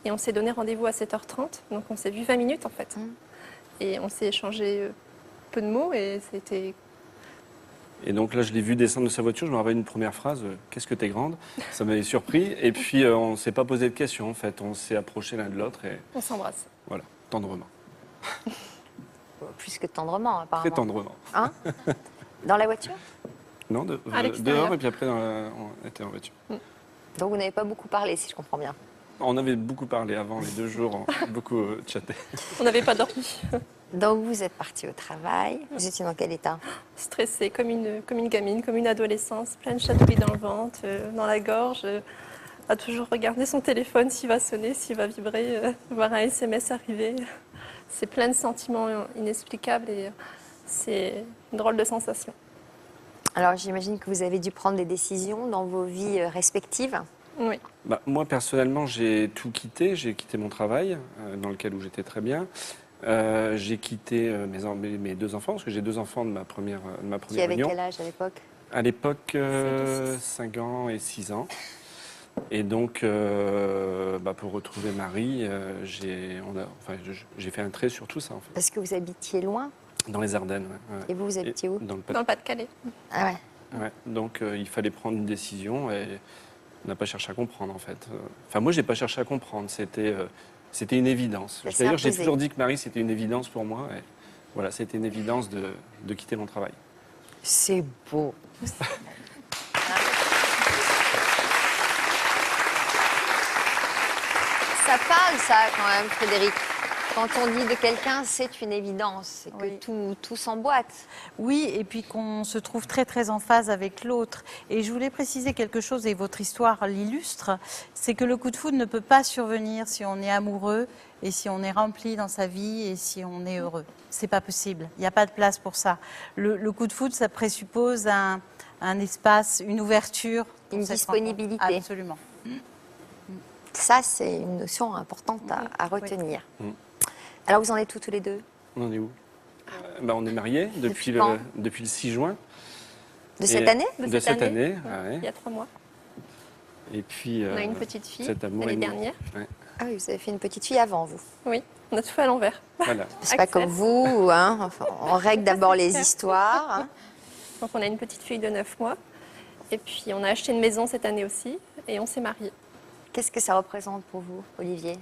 Speaker 11: Et on s'est donné rendez-vous à 7h30. Donc on s'est vu 20 minutes en fait. Et on s'est échangé peu de mots et c'était...
Speaker 12: Et donc là, je l'ai vu descendre de sa voiture. Je me rappelle une première phrase, qu'est-ce que t'es grande? Ça m'avait surpris. Et puis, on ne s'est pas posé de questions, en fait. On s'est approchés l'un de l'autre et
Speaker 11: On s'embrasse.
Speaker 12: voilà, tendrement.
Speaker 6: Plus que tendrement, apparemment.
Speaker 12: Très tendrement.
Speaker 6: Hein? Dans la voiture?
Speaker 12: Non,
Speaker 11: À l'extérieur.
Speaker 12: dehors et puis après, on était en voiture.
Speaker 6: Donc vous n'avez pas beaucoup parlé, si je comprends bien.
Speaker 12: On avait beaucoup parlé avant, les 2 jours, beaucoup chatté.
Speaker 11: On n'avait pas dormi.
Speaker 6: Donc vous êtes parti au travail. Vous étiez dans quel état?
Speaker 11: Stressée, comme une gamine, comme une adolescence, plein de chatouilles dans le ventre, dans la gorge, à toujours regarder son téléphone s'il va sonner, s'il va vibrer, voir un SMS arriver. C'est plein de sentiments inexplicables et c'est une drôle de sensation.
Speaker 6: Alors j'imagine que vous avez dû prendre des décisions dans vos vies respectives.
Speaker 11: Oui.
Speaker 12: Bah, moi, personnellement, j'ai tout quitté. J'ai quitté mon travail, dans lequel où j'étais très bien. J'ai quitté mes 2 enfants, parce que j'ai 2 enfants de ma première
Speaker 6: Qui avait
Speaker 12: union.
Speaker 6: quel âge à l'époque?
Speaker 12: À l'époque, 5 ans et 6 ans. Et donc, pour retrouver Marie, j'ai fait un trait sur tout ça, en fait.
Speaker 6: Parce que vous habitiez loin?
Speaker 12: Dans les Ardennes, ouais.
Speaker 6: Et vous habitiez où?
Speaker 12: Dans le
Speaker 11: Dans le Pas-de-Calais.
Speaker 6: Ah ouais.
Speaker 12: Ouais. Donc, il fallait prendre une décision et on n'a pas cherché à comprendre, en fait. Enfin, moi, j'ai pas cherché à comprendre. C'était une évidence.
Speaker 6: Ça s'est
Speaker 12: D'ailleurs, j'ai
Speaker 6: imposé.
Speaker 12: toujours dit que Marie, c'était une évidence pour moi. Et voilà, c'était une évidence de quitter mon travail.
Speaker 6: C'est beau. Ça parle, ça, quand même, Frédéric. Quand on dit de quelqu'un, c'est une évidence, c'est que
Speaker 3: Oui.
Speaker 6: tout s'emboîte.
Speaker 3: Oui, et puis qu'on se trouve très très en phase avec l'autre. Et je voulais préciser quelque chose, et votre histoire l'illustre, c'est que le coup de foudre ne peut pas survenir si on est amoureux et si on est rempli dans sa vie et si on est heureux. C'est pas possible, il n'y a pas de place pour ça. Le coup de foudre, ça présuppose un espace, une ouverture. pour
Speaker 6: Une
Speaker 3: cette
Speaker 6: disponibilité.
Speaker 3: rencontre. Absolument.
Speaker 6: Ça, c'est une notion importante à retenir.
Speaker 12: Oui.
Speaker 6: Alors, vous en êtes tous les deux?
Speaker 12: On en est où? On est mariés depuis
Speaker 6: quand?
Speaker 12: le 6 juin.
Speaker 6: De cette année?
Speaker 12: De cette année,
Speaker 11: Il y a 3 mois.
Speaker 12: Et puis,
Speaker 11: On a une petite fille
Speaker 12: cet amour
Speaker 11: l'année
Speaker 12: est né.
Speaker 11: dernière.
Speaker 12: Ouais.
Speaker 6: Ah oui, vous avez fait une petite fille avant, vous.
Speaker 11: Oui, on a tout fait à l'envers.
Speaker 12: Voilà.
Speaker 6: C'est pas
Speaker 11: Axel.
Speaker 6: comme vous, hein. Enfin, on règle d'abord les histoires. Hein.
Speaker 11: Donc on a une petite fille de 9 mois. Et puis on a acheté une maison cette année aussi et on s'est mariés.
Speaker 6: Qu'est-ce que ça représente pour vous, Olivier,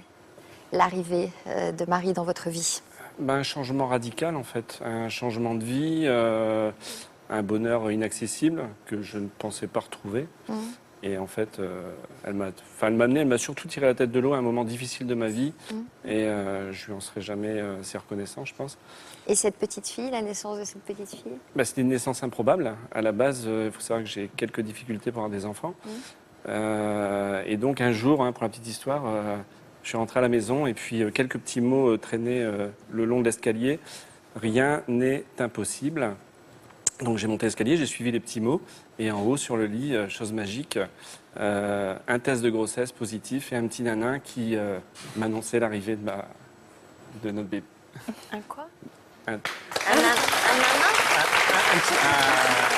Speaker 6: l'arrivée de Marie dans votre vie?
Speaker 12: Un changement radical, en fait. Un changement de vie, un bonheur inaccessible que je ne pensais pas retrouver. Et en fait, elle m'a amené, elle m'a surtout tiré la tête de l'eau à un moment difficile de ma vie. Et je lui en serai jamais assez reconnaissant, je pense.
Speaker 6: Et cette petite fille, la naissance de cette petite fille?
Speaker 12: C'était une naissance improbable. À la base, il faut savoir que j'ai quelques difficultés pour avoir des enfants. Et donc un jour, pour la petite histoire, je suis rentré à la maison et puis quelques petits mots traînaient le long de l'escalier. Rien n'est impossible. Donc j'ai monté l'escalier, j'ai suivi les petits mots. Et en haut, sur le lit, chose magique, un test de grossesse positif et un petit nanin qui m'annonçait l'arrivée de notre bébé.
Speaker 6: Un quoi?
Speaker 12: Un
Speaker 6: nanin?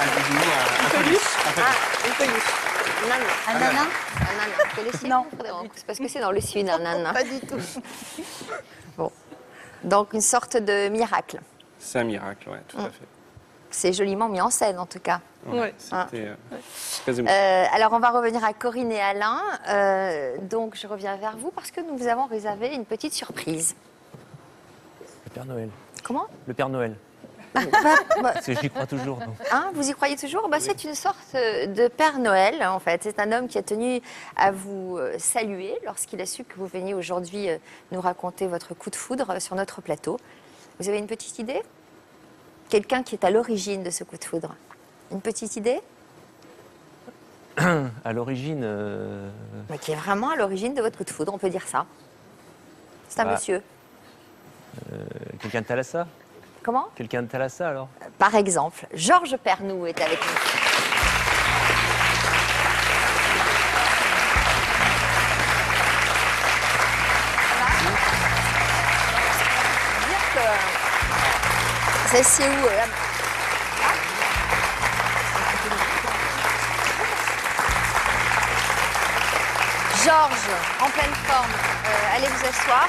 Speaker 12: Un peluche.
Speaker 6: Une peluche.
Speaker 3: Un nanin?
Speaker 6: Un nanin. Vous connaissez?
Speaker 3: Non.
Speaker 6: C'est parce que c'est dans le sud, un nanin.
Speaker 3: Pas du tout.
Speaker 6: Bon. Donc une sorte de miracle.
Speaker 12: C'est un miracle, oui, tout à fait.
Speaker 6: C'est joliment mis en scène, en tout cas.
Speaker 12: Ouais, c'était très émouvant.
Speaker 6: Alors, on va revenir à Corinne et Alain. Donc, je reviens vers vous parce que nous vous avons réservé une petite surprise.
Speaker 7: Le Père Noël.
Speaker 6: Comment?
Speaker 7: Le Père Noël. Parce que j'y crois toujours. Donc.
Speaker 6: Vous y croyez toujours? C'est une sorte de Père Noël, en fait. C'est un homme qui a tenu à vous saluer lorsqu'il a su que vous veniez aujourd'hui nous raconter votre coup de foudre sur notre plateau. Vous avez une petite idée? Quelqu'un qui est à l'origine de ce coup de foudre. Une petite idée?
Speaker 7: À l'origine...
Speaker 6: Qui est vraiment à l'origine de votre coup de foudre, on peut dire ça. C'est un monsieur.
Speaker 7: Quelqu'un de Thalassa?
Speaker 6: Comment?
Speaker 7: Quelqu'un de Thalassa, alors?
Speaker 6: Par exemple, Georges Pernou est avec nous. C'est où Georges, en pleine forme, allez vous asseoir.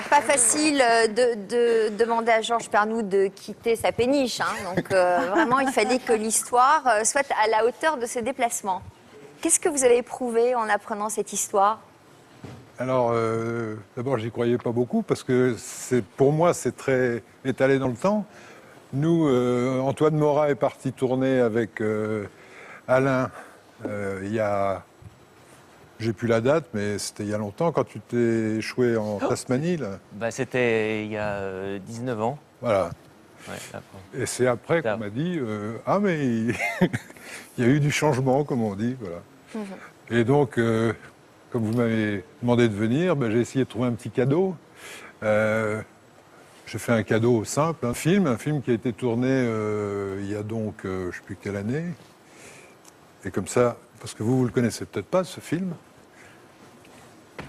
Speaker 6: Pas facile de demander à Georges Pernou de quitter sa péniche. Donc vraiment, il fallait que l'histoire soit à la hauteur de ce déplacement. Qu'est-ce que vous avez éprouvé en apprenant cette histoire?
Speaker 13: Alors, d'abord, j'y croyais pas beaucoup parce que pour moi, c'est très étalé dans le temps. Nous, Antoine Morat est parti tourner avec Alain il y a... J'ai plus la date, mais c'était il y a longtemps, quand tu t'es échoué en Tasmanie. Là.
Speaker 7: C'était il y a 19 ans.
Speaker 13: Voilà.
Speaker 7: Ouais,
Speaker 13: et c'est après qu'on m'a dit mais il y a eu du changement, comme on dit. Voilà. Et donc... comme vous m'avez demandé de venir, j'ai essayé de trouver un petit cadeau. J'ai fait un cadeau simple, un film qui a été tourné il y a donc, je ne sais plus quelle année. Et comme ça, parce que vous ne le connaissez peut-être pas, ce film.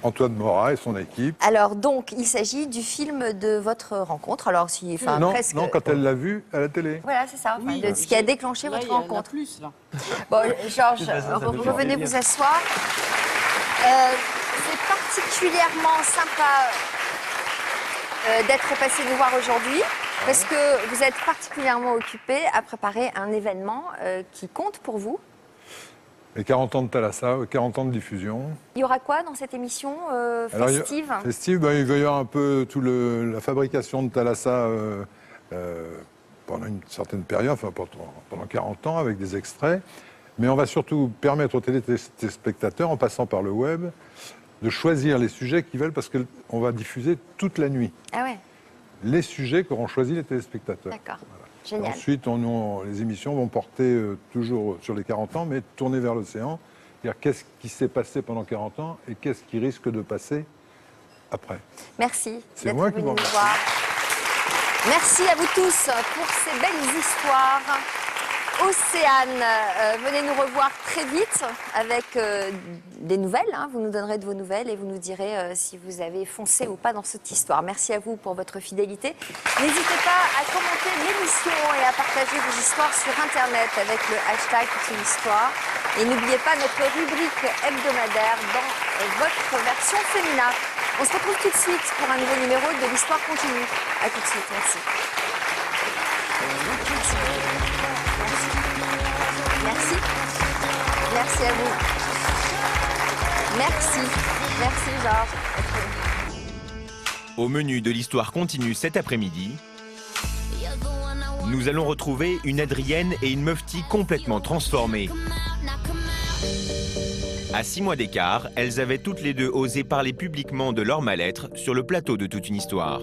Speaker 13: Antoine Morat et son équipe.
Speaker 6: Alors donc, il s'agit du film de votre rencontre. Alors, presque...
Speaker 13: non, quand elle l'a vu à la télé.
Speaker 6: Voilà, c'est ça. De ce qui a déclenché votre rencontre.
Speaker 2: Plus, là.
Speaker 6: Bon, Georges, revenez vous asseoir. C'est particulièrement sympa d'être passé nous voir aujourd'hui parce que vous êtes particulièrement occupé à préparer un événement qui compte pour vous.
Speaker 13: Les 40 ans de Thalassa, 40 ans de diffusion.
Speaker 6: Il y aura quoi dans cette émission festive?
Speaker 13: Festive, il va y avoir un peu toute la fabrication de Thalassa pendant une certaine période, enfin pendant 40 ans avec des extraits. Mais on va surtout permettre aux téléspectateurs, en passant par le web, de choisir les sujets qu'ils veulent parce qu'on va diffuser toute la nuit.
Speaker 6: Ah ouais.
Speaker 13: Les sujets qu'auront choisi les téléspectateurs.
Speaker 6: D'accord.
Speaker 13: Voilà.
Speaker 6: Génial.
Speaker 13: Ensuite, les émissions vont porter toujours sur les 40 ans, mais tourner vers l'océan. C'est-à-dire qu'est-ce qui s'est passé pendant 40 ans et qu'est-ce qui risque de passer après.
Speaker 6: Merci
Speaker 13: d'être venu nous
Speaker 6: voir. Merci à vous tous pour ces belles histoires. Océane, venez nous revoir très vite avec des nouvelles. Vous nous donnerez de vos nouvelles et vous nous direz si vous avez foncé ou pas dans cette histoire. Merci à vous pour votre fidélité. N'hésitez pas à commenter l'émission et à partager vos histoires sur Internet avec le hashtag C'est une histoire. Et n'oubliez pas notre rubrique hebdomadaire dans votre version féminin. On se retrouve tout de suite pour un nouveau numéro de l'Histoire continue. À tout de suite, merci. Merci. Merci à vous. Merci. Merci Georges.
Speaker 1: Au menu de l'Histoire continue cet après-midi, nous allons retrouver une Adrienne et une Mufti complètement transformées. À 6 mois d'écart, elles avaient toutes les deux osé parler publiquement de leur mal-être sur le plateau de Toute une histoire.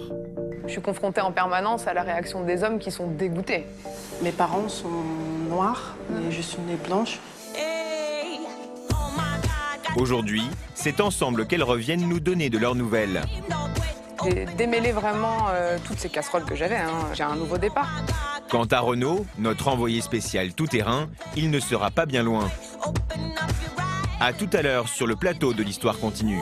Speaker 14: Je suis confrontée en permanence à la réaction des hommes qui sont dégoûtés.
Speaker 15: Mes parents sont noirs et je suis née blanche.
Speaker 1: Aujourd'hui, c'est ensemble qu'elles reviennent nous donner de leurs nouvelles.
Speaker 14: J'ai démêlé vraiment toutes ces casseroles que j'avais. J'ai un nouveau départ.
Speaker 1: Quant à Renaud, notre envoyé spécial tout-terrain, il ne sera pas bien loin. À tout à l'heure sur le plateau de l'Histoire continue.